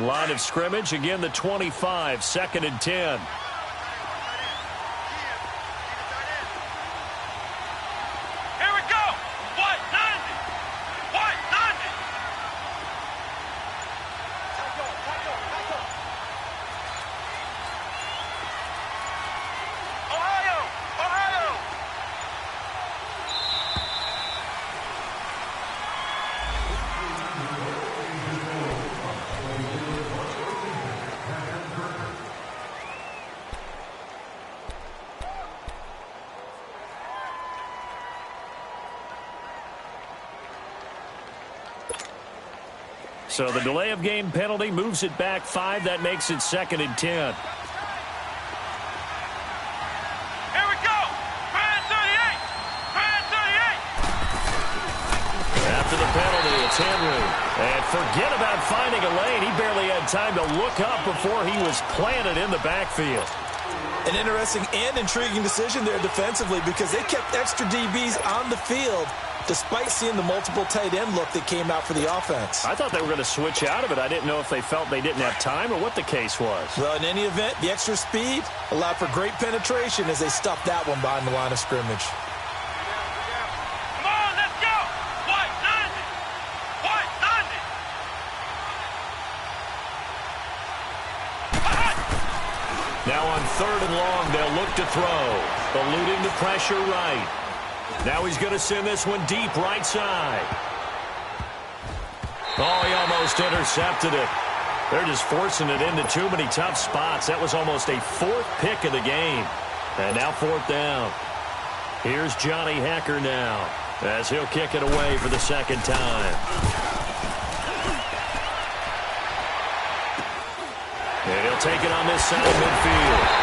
Line of scrimmage, again the 25, 2nd and 10. So the delay of game penalty moves it back 5. That makes it 2nd and 10. Here we go. Brad 38. Brad 38. After the penalty, it's Henry. And forget about finding a lane. He barely had time to look up before he was planted in the backfield. An interesting and intriguing decision there defensively because they kept extra DBs on the field despite seeing the multiple tight end look that came out for the offense. I thought they were going to switch out of it. I didn't know if they felt they didn't have time or what the case was. Well, in any event, the extra speed allowed for great penetration as they stuffed that one behind the line of scrimmage. Come on, let's go. White 90. White 90. Now on 3rd and long, they'll look to throw. Eluding the pressure right. Now he's going to send this one deep right side. Oh, he almost intercepted it. They're just forcing it into too many tough spots. That was almost a 4th pick of the game. And now 4th down. Here's Johnny Hecker now as he'll kick it away for the 2nd time. And he'll take it on this side of midfield.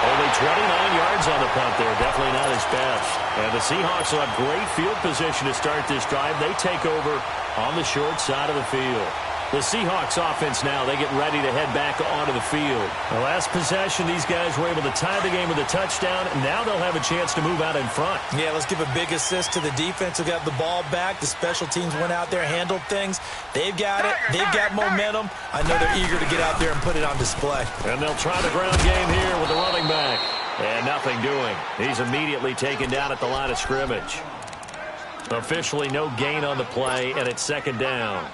Only 29 yards on the punt there. Definitely not his best. And the Seahawks will have great field position to start this drive. They take over on the short side of the field. The Seahawks offense now, they get ready to head back onto the field. The last possession, these guys were able to tie the game with a touchdown. And now they'll have a chance to move out in front. Yeah, let's give a big assist to the defense who got the ball back. The special teams went out there, handled things. They've got it. They've got momentum. I know they're eager to get out there and put it on display. And they'll try the ground game here with the running back. And nothing doing. He's immediately taken down at the line of scrimmage. Officially no gain on the play, and it's 2nd down.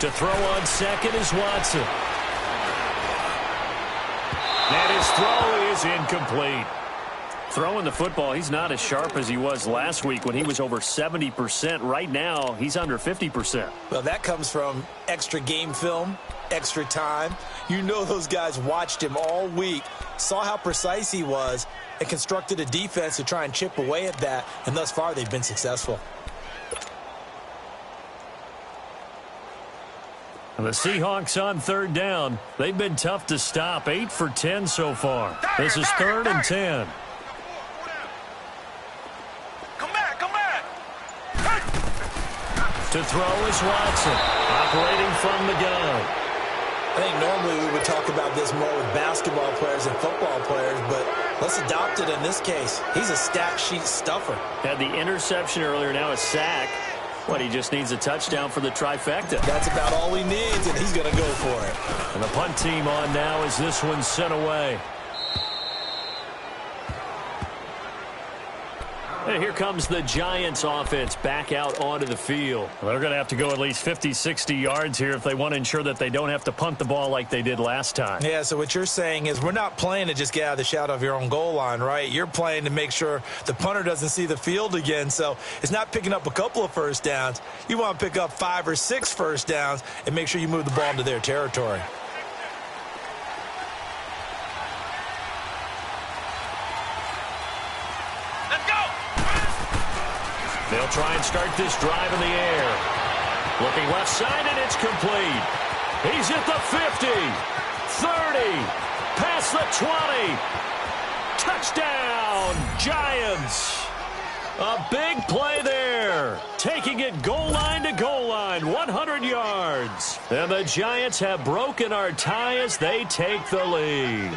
To throw on 2nd is Watson. And his throw is incomplete. Throwing the football, he's not as sharp as he was last week when he was over 70%. Right now, he's under 50%. Well, that comes from extra game film, extra time. You know those guys watched him all week, saw how precise he was, and constructed a defense to try and chip away at that. And thus far, they've been successful. The Seahawks on 3rd down. They've been tough to stop. 8 for 10 so far. This is 3rd and 10. Come back, come back. To throw is Watson, operating from the gun. I think normally we would talk about this more with basketball players and football players, but let's adopt it in this case. He's a stat sheet stuffer. Had the interception earlier, now a sack. What, he just needs a touchdown for the trifecta. That's about all he needs, and he's going to go for it. And the punt team on now as this one's sent away. And here comes the Giants offense back out onto the field. Well, they're going to have to go at least 50, 60 yards here if they want to ensure that they don't have to punt the ball like they did last time. Yeah, so what you're saying is we're not playing to just get out of the shadow of your own goal line, right? You're playing to make sure the punter doesn't see the field again. So it's not picking up a couple of first downs. You want to pick up 5 or 6 first downs and make sure you move the ball into their territory. They'll try and start this drive in the air. Looking left side, and it's complete. He's at the 50, 30, past the 20. Touchdown, Giants. A big play there. Taking it goal line to goal line, 100 yards. And the Giants have broken our tie as they take the lead.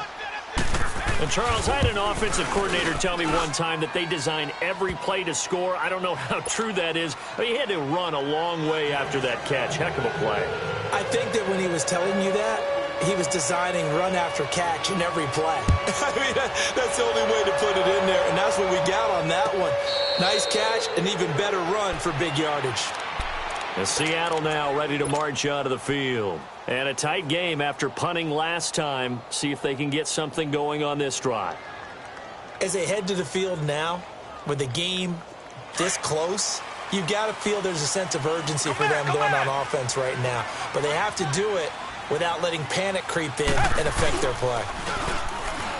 And, Charles, I had an offensive coordinator tell me one time that they design every play to score. I don't know how true that is. But he had to run a long way after that catch. Heck of a play. I think that when he was telling you that, he was designing run after catch in every play. I mean, that's the only way to put it in there, and that's what we got on that one. Nice catch, an even better run for big yardage. And Seattle now ready to march onto the field. And a tight game after punting last time. See if they can get something going on this drive. As they head to the field now, with the game this close, you've got to feel there's a sense of urgency for them going on offense right now. But they have to do it without letting panic creep in and affect their play.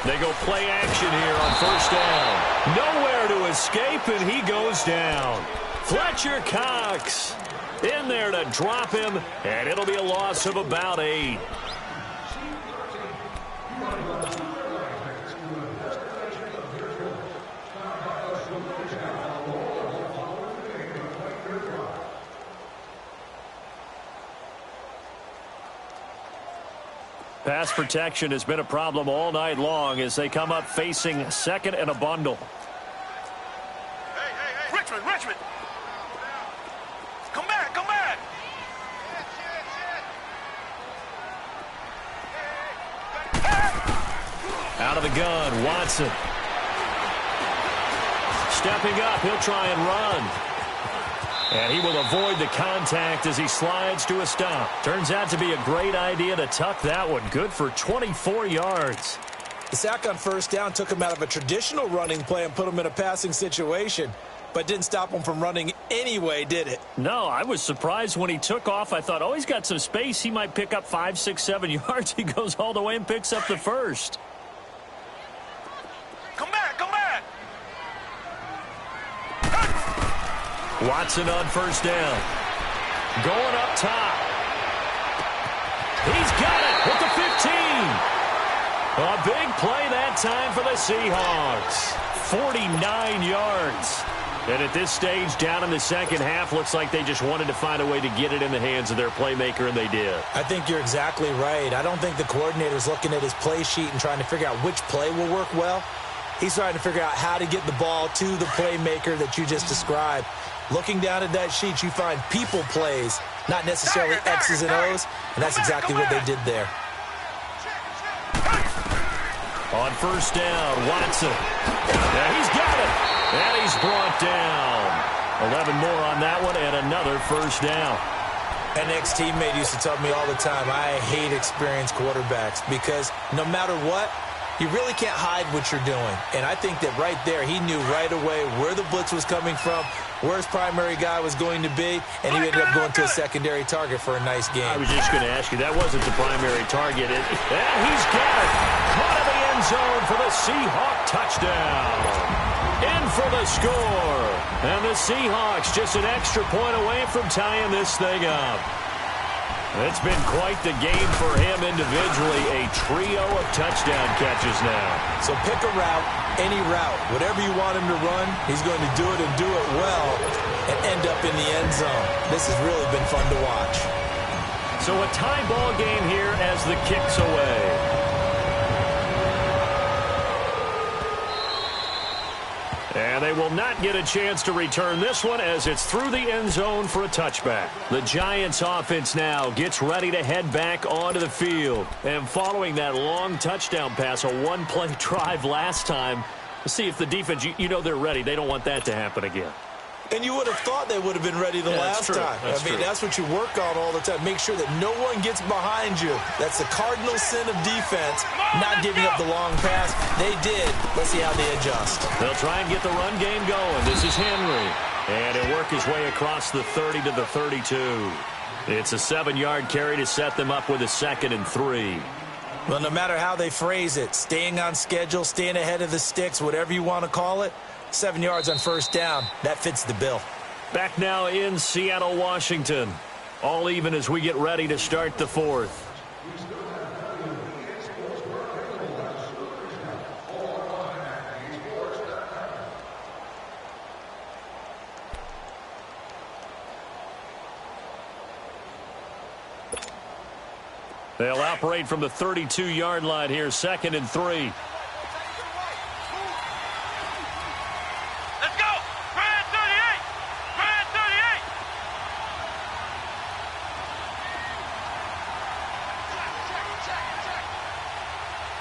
They go play action here on first down. Nowhere to escape, and he goes down. Fletcher Cox in there to drop him, and it'll be a loss of about 8. Pass protection has been a problem all night long as they come up facing second and a bundle. Hey. Richmond. Come back. Out of the gun, Watson. Stepping up, he'll try and run. And he will avoid the contact as he slides to a stop. Turns out to be a great idea to tuck that one. Good for 24 yards. The sack on first down took him out of a traditional running play and put him in a passing situation, but didn't stop him from running anyway, did it? No, I was surprised when he took off. I thought, oh, he's got some space. He might pick up 5, 6, 7 yards. He goes all the way and picks up the first. Come back. Watson on first down. Going up top. He's got it at the 15. A big play that time for the Seahawks. 49 yards. And at this stage, down in the second half, looks like they just wanted to find a way to get it in the hands of their playmaker, and they did. I think you're exactly right. I don't think the coordinator's looking at his play sheet and trying to figure out which play will work well. He's trying to figure out how to get the ball to the playmaker that you just described. Looking down at that sheet, you find people plays, not necessarily X's and O's, and that's exactly what they did there. On first down, Watson. Yeah, he's got it. And he's brought down. 11 more on that one, and another first down. An ex-teammate used to tell me all the time, I hate experienced quarterbacks because no matter what, you really can't hide what you're doing. And I think that right there, he knew right away where the blitz was coming from, where his primary guy was going to be, and he ended up going to a secondary target for a nice game. I was just going to ask you, that wasn't the primary target. And he's got it. Caught in the end zone for the Seahawk touchdown. In for the score. And the Seahawks just an extra point away from tying this thing up. It's been quite the game for him individually. A trio of touchdown catches now. So pick a route, any route. Whatever you want him to run, he's going to do it and do it well and end up in the end zone. This has really been fun to watch. So a tie ball game here as the kick's away. And they will not get a chance to return this one as it's through the end zone for a touchback. The Giants offense now gets ready to head back onto the field. And following that long touchdown pass, a one-play drive last time, let's see if the defense, you know they're ready. They don't want that to happen again. And you would have thought they would have been ready the last time. That's what you work on all the time. Make sure that no one gets behind you. That's the cardinal sin of defense, not giving up the long pass. They did. Let's see how they adjust. They'll try and get the run game going. This is Henry. And he'll work his way across the 30 to the 32. It's a 7-yard carry to set them up with a 2nd and 3. Well, no matter how they phrase it, staying on schedule, staying ahead of the sticks, whatever you want to call it, 7 yards on first down, that fits the bill. Back now in Seattle, Washington. All even as we get ready to start the fourth. They'll operate from the 32-yard line here, 2nd and 3. Let's go! Brad 38! Brad 38!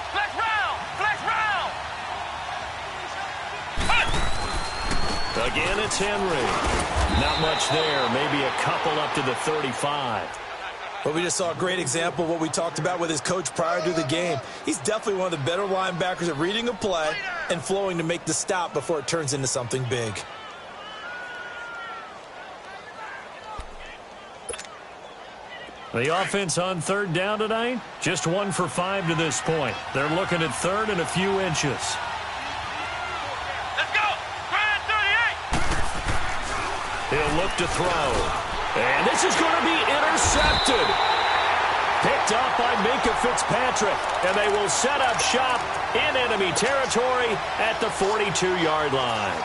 Flex round! Flex round! Again, it's Henry. Not much there. Maybe a couple up to the 35. But we just saw a great example of what we talked about with his coach prior to the game. He's definitely one of the better linebackers at reading a play and flowing to make the stop before it turns into something big. The offense on 3rd down tonight, just 1 for 5 to this point. They're looking at 3rd and a few inches. Let's go! Brad 38! He'll look to throw. And this is going to be intercepted. Picked up by Minkah Fitzpatrick. And they will set up shop in enemy territory at the 42-yard line.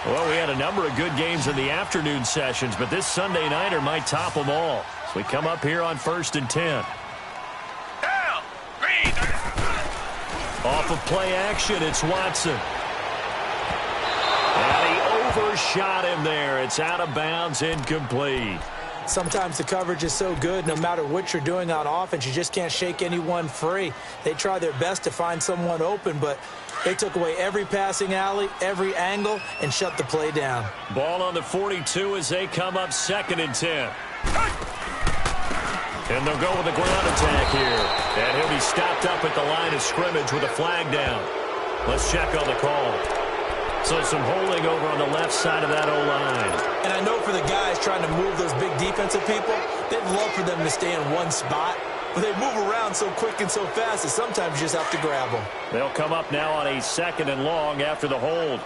Well, we had a number of good games in the afternoon sessions, but this Sunday nighter might top them all. So we come up here on 1st and 10. Down! Green! Off of play action, it's Watson. And he overshot him there. It's out of bounds, incomplete. Sometimes the coverage is so good, no matter what you're doing on offense, you just can't shake anyone free. They try their best to find someone open, but they took away every passing alley, every angle, and shut the play down. Ball on the 42 as they come up 2nd and 10. And they'll go with a ground attack here. And he'll be stopped up at the line of scrimmage with a flag down. Let's check on the call. So some holding over on the left side of that O-line. And I know for the guys trying to move those big defensive people, they'd love for them to stay in one spot. But they move around so quick and so fast that sometimes you just have to grab them. They'll come up now on a 2nd and long after the hold.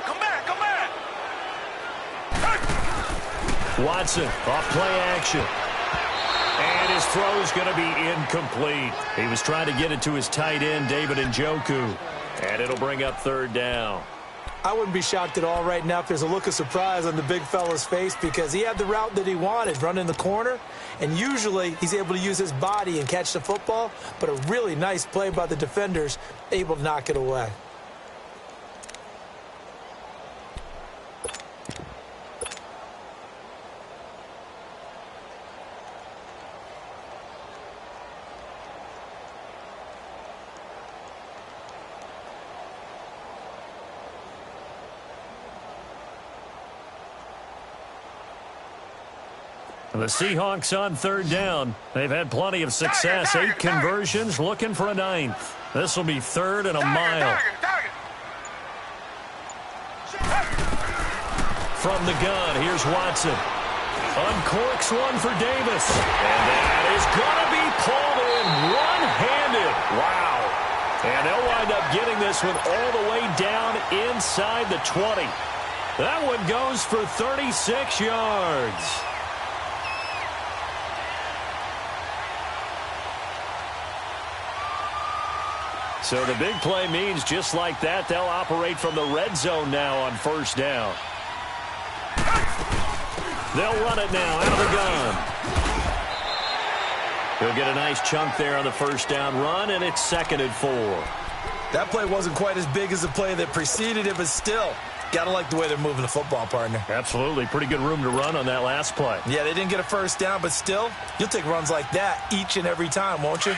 Come back! Come back! Watson off play action. And his throw's going to be incomplete. He was trying to get it to his tight end, David Njoku. And it'll bring up 3rd down. I wouldn't be shocked at all right now if there's a look of surprise on the big fella's face because he had the route that he wanted, running the corner. And usually he's able to use his body and catch the football, but a really nice play by the defenders, able to knock it away. The Seahawks on 3rd down. They've had plenty of success. 8 conversions, looking for a 9th. This will be 3rd and a mile. From the gun, here's Watson. Uncorks one for Davis. And that is going to be pulled in one-handed. Wow. And they'll wind up getting this one all the way down inside the 20. That one goes for 36 yards. So the big play means just like that, they'll operate from the red zone now on 1st down. They'll run it now out of the gun. He'll get a nice chunk there on the 1st down run, and it's 2nd and 4. That play wasn't quite as big as the play that preceded it, but still, got to like the way they're moving the football, partner. Absolutely. Pretty good room to run on that last play. Yeah, they didn't get a 1st down, but still, you'll take runs like that each and every time, won't you?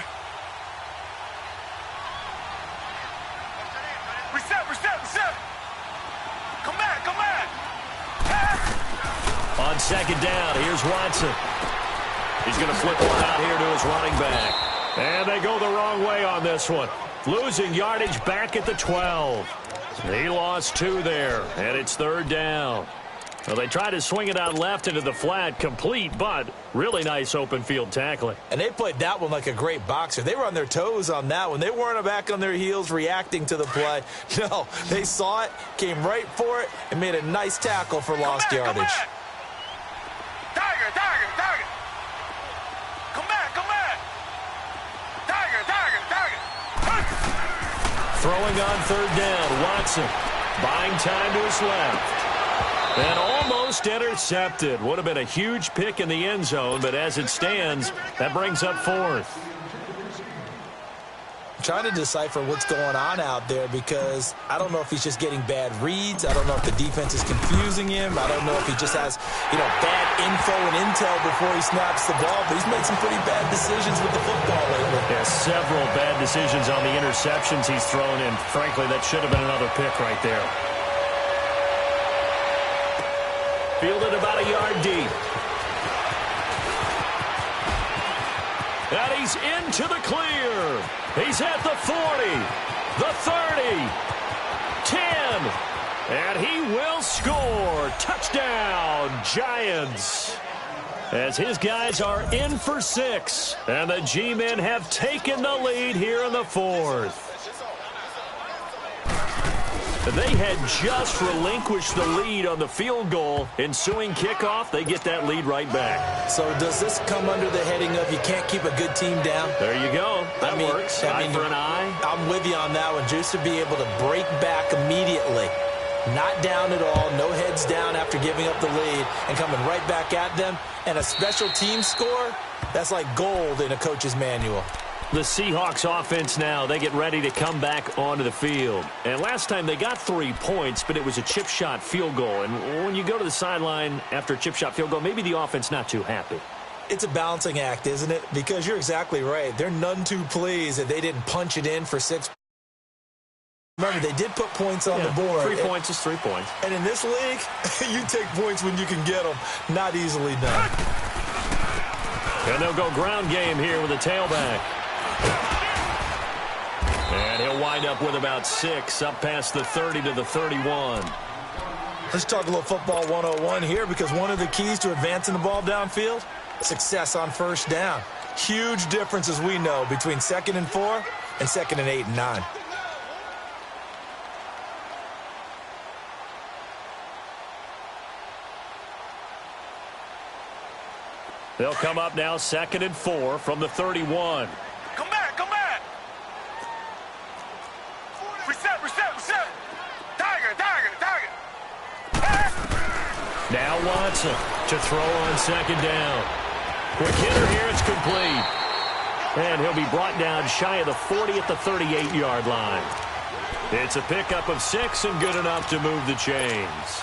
Reset! Come back! Come back! On 2nd down, here's Watson. He's going to flip one out here to his running back. And they go the wrong way on this one. Losing yardage back at the 12. He lost 2 there, and it's 3rd down. Well, they try to swing it out left into the flat, complete, but really nice open field tackling. And they played that one like a great boxer. They were on their toes on that one. They weren't back on their heels reacting to the play. No, they saw it, came right for it, and made a nice tackle for lost yardage. Tiger, Tiger, Tiger. Come back, come back. Tiger, Tiger, Tiger. Throwing on third down, Watson buying time to his left. And almost intercepted. Would have been a huge pick in the end zone, but as it stands, that brings up fourth. I'm trying to decipher what's going on out there because I don't know if he's just getting bad reads. I don't know if the defense is confusing him. I don't know if he just has, bad info and intel before he snaps the ball, but he's made some pretty bad decisions with the football lately. Yeah, several bad decisions on the interceptions he's thrown, and frankly, that should have been another pick right there. Fielded about a yard deep. And he's into the clear. He's at the 40, the 30, 10, and he will score. Touchdown, Giants. As his guys are in for 6, and the G-men have taken the lead here in the fourth. They had just relinquished the lead on the field goal. Ensuing kickoff, they get that lead right back. So does this come under the heading of you can't keep a good team down? There you go. That works. Eye for an eye. I'm with you on that one. Just to be able to break back immediately. Not down at all. No heads down after giving up the lead and coming right back at them. And a special team score, that's like gold in a coach's manual. The Seahawks offense now, they get ready to come back onto the field. And last time they got 3 points, but it was a chip shot field goal. And when you go to the sideline after a chip shot field goal, maybe the offense not too happy. It's a balancing act, isn't it? Because you're exactly right. They're none too pleased that they didn't punch it in for 6. Remember, they did put points on the board. 3 points is 3 points. And in this league, you take points when you can get them. Not easily done. And they'll go ground game here with a tailback. And he'll wind up with about 6, up past the 30 to the 31. Let's talk a little football 101 here, because one of the keys to advancing the ball downfield, success on first down. Huge difference, as we know, between 2nd and 4 and 2nd and 8 and 9. They'll come up now 2nd and 4 from the 31. Come back, come back. Reset, reset, reset. Tiger, Tiger, Tiger. Now Watson to throw on 2nd down. Quick hitter here, it's complete. And he'll be brought down shy of the 40 at the 38-yard line. It's a pickup of 6 and good enough to move the chains.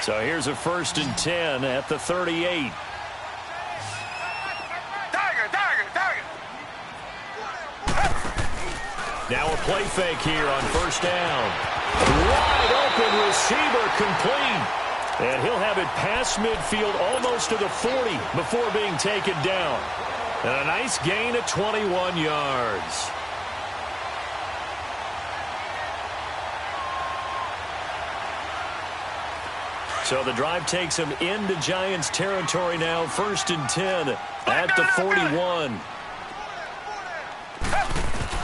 So here's a 1st and 10 at the 38. Tiger, Tiger, Tiger. Now a play fake here on 1st down. Wide open receiver, complete. And he'll have it past midfield almost to the 40 before being taken down. And a nice gain of 21 yards. So the drive takes him into Giants territory now. 1st and 10 at the 41.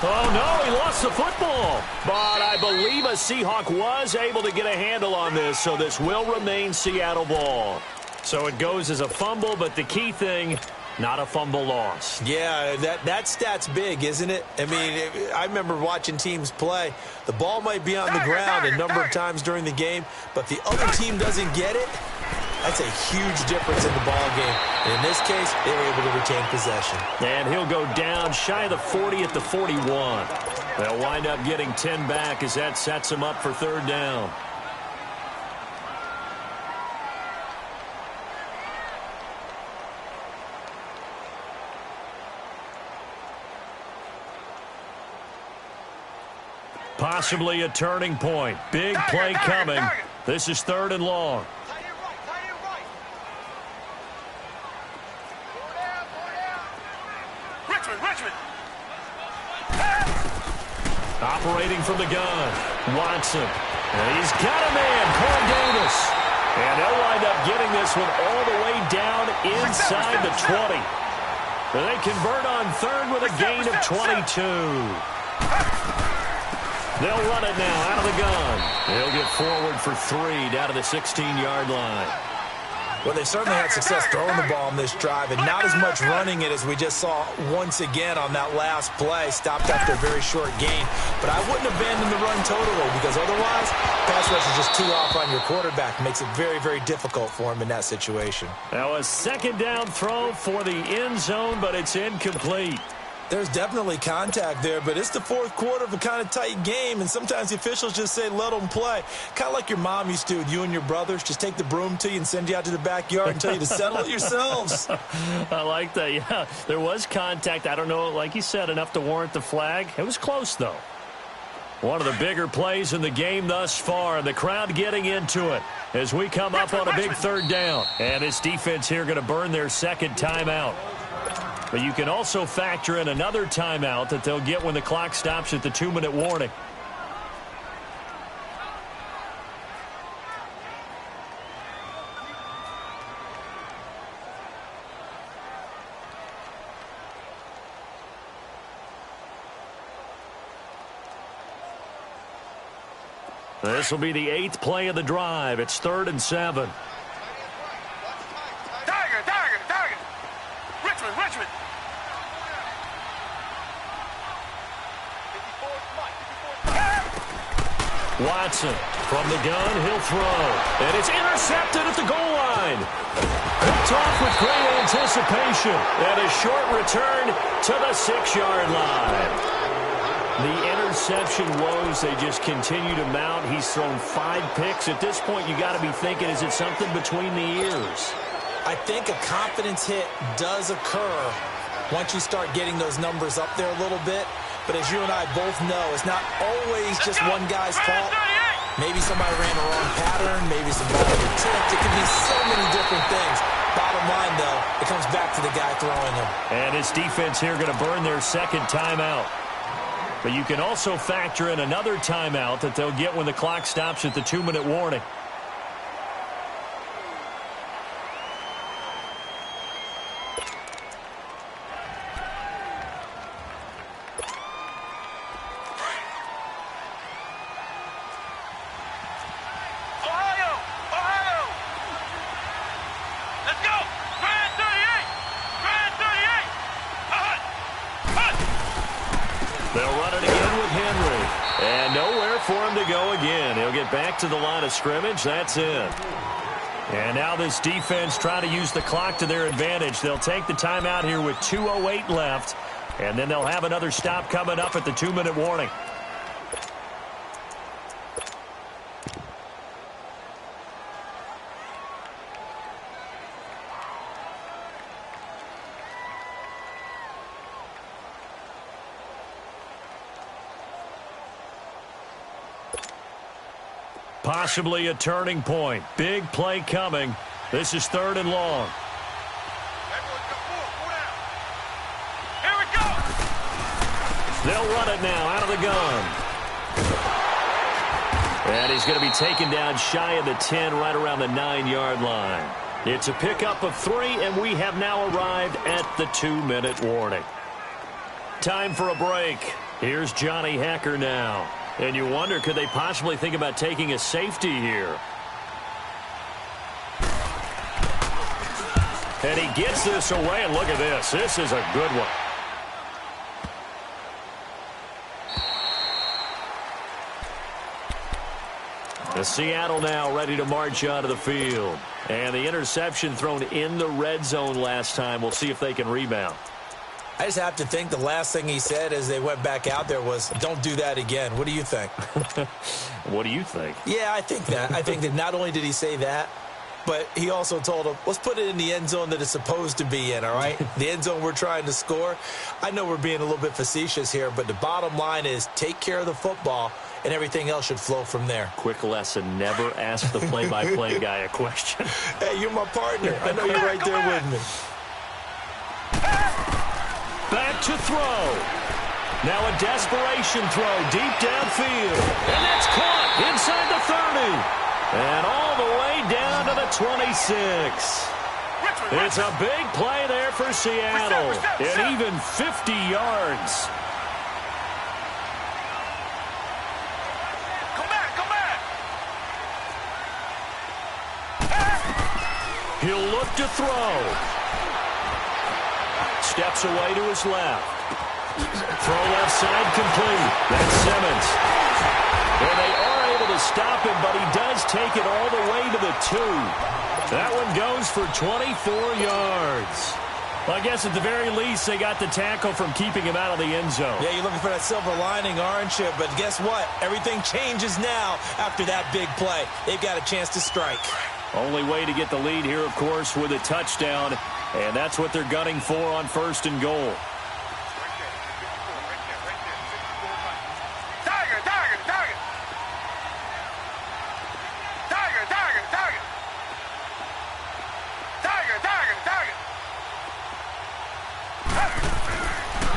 Oh, no, he lost the football. But I believe a Seahawk was able to get a handle on this, so this will remain Seattle ball. So it goes as a fumble, but the key thing, not a fumble loss. Yeah, that stat's big, isn't it? I mean, I remember watching teams play. The ball might be on the ground a number of times during the game, but the other team doesn't get it. That's a huge difference in the ball game. And in this case, they were able to retain possession. And he'll go down shy of the 40 at the 41. They'll wind up getting 10 back as that sets him up for 3rd down. Possibly a turning point. Big play coming. This is 3rd and long. Richmond. Operating from the gun, Watson. And he's got a man, Corey Davis. And they'll wind up getting this one all the way down inside the 20. They convert on third with a gain of 22. They'll run it now out of the gun. They'll get forward for 3 down to the 16-yard line. Well, they certainly had success throwing the ball on this drive, and not as much running it as we just saw once again on that last play. Stopped after a very short gain. But I wouldn't abandon the run totally, because otherwise, pass rush is just too off on your quarterback. Makes it very, very difficult for him in that situation. Now a second down throw for the end zone, but it's incomplete. There's definitely contact there, but it's the fourth quarter of a kind of tight game, and sometimes the officials just say, let them play. Kind of like your mom used to with you and your brothers. Just take the broom to you and send you out to the backyard and tell you to settle it yourselves. I like that, yeah. There was contact. I don't know, like you said, enough to warrant the flag. It was close, though. One of the bigger plays in the game thus far, and the crowd getting into it as we come up on a big third down. And this defense here going to burn their second timeout. But you can also factor in another timeout that they'll get when the clock stops at the 2-minute warning. This will be the 8th play of the drive. It's 3rd and 7. Tiger. Richmond. Watson from the gun, he'll throw. And it's intercepted at the goal line. Picked off with great anticipation. And a short return to the 6-yard line. The interception woes, they just continue to mount. He's thrown 5 picks. At this point, you got to be thinking, is it something between the ears? I think a confidence hit does occur once you start getting those numbers up there a little bit. But as you and I both know, it's not always just one guy's fault. Maybe somebody ran the wrong pattern. Maybe somebody tipped. It could be so many different things. Bottom line, though, it comes back to the guy throwing them. And his defense here going to burn their second timeout. But you can also factor in another timeout that they'll get when the clock stops at the 2-minute warning. Back to the line of scrimmage. That's it. And now this defense trying to use the clock to their advantage. They'll take the timeout here with 2:08 left, and then they'll have another stop coming up at the 2-minute warning. Possibly a turning point. Big play coming. This is 3rd and long. Here we go. They'll run it now out of the gun. And he's going to be taken down shy of the 10, right around the 9-yard line. It's a pickup of 3, and we have now arrived at the 2-minute warning. Time for a break. Here's Johnny Hecker now. And you wonder, could they possibly think about taking a safety here? And he gets this away, and look at this. This is a good one. The Seattle now ready to march onto the field. And the interception thrown in the red zone last time. We'll see if they can rebound. I just have to think the last thing he said as they went back out there was, don't do that again. What do you think? What do you think? Yeah, I think that. I think that not only did he say that, but he also told him, let's put it in the end zone that it's supposed to be in, all right? The end zone we're trying to score. I know we're being a little bit facetious here, but the bottom line is take care of the football, and everything else should flow from there. Quick lesson, never ask the play-by-play guy a question. Hey, you're my partner. I know you're right there with me. back to throw. Now a desperation throw deep downfield. And that's caught inside the 30. And all the way down to the 26. It's a big play there for Seattle. And even 50 yards. Come back. He'll look to throw. Steps away to his left. Throw left side complete. That's Simmons. And they are able to stop him, but he does take it all the way to the 2. That one goes for 24 yards. Well, I guess at the very least, they got the tackle from keeping him out of the end zone. Yeah, you're looking for that silver lining, aren't you? But guess what? Everything changes now after that big play. They've got a chance to strike. Only way to get the lead here, of course, with a touchdown. And that's what they're gunning for on 1st and goal.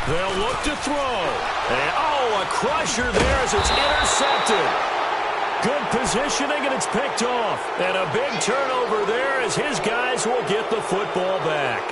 They'll look to throw. And, a crusher there as it's intercepted. Good positioning, and it's picked off. And a big turnover there as his guys will get the football back.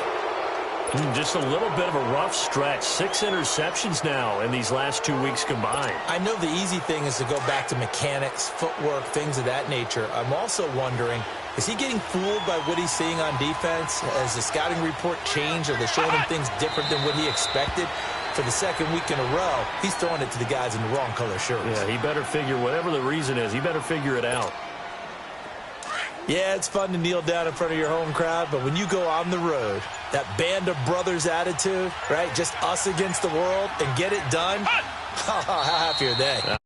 Just a little bit of a rough stretch. 6 interceptions now in these last 2 weeks combined. I know the easy thing is to go back to mechanics, footwork, things of that nature. I'm also wondering, is he getting fooled by what he's seeing on defense? Has the scouting report changed? Are they showing him things different than what he expected? For the 2nd week in a row, he's throwing it to the guys in the wrong color shirts. Yeah, he better figure, whatever the reason is, he better figure it out. Yeah, it's fun to kneel down in front of your home crowd, but when you go on the road, that band of brothers attitude, right, just us against the world, and get it done, how happy are they?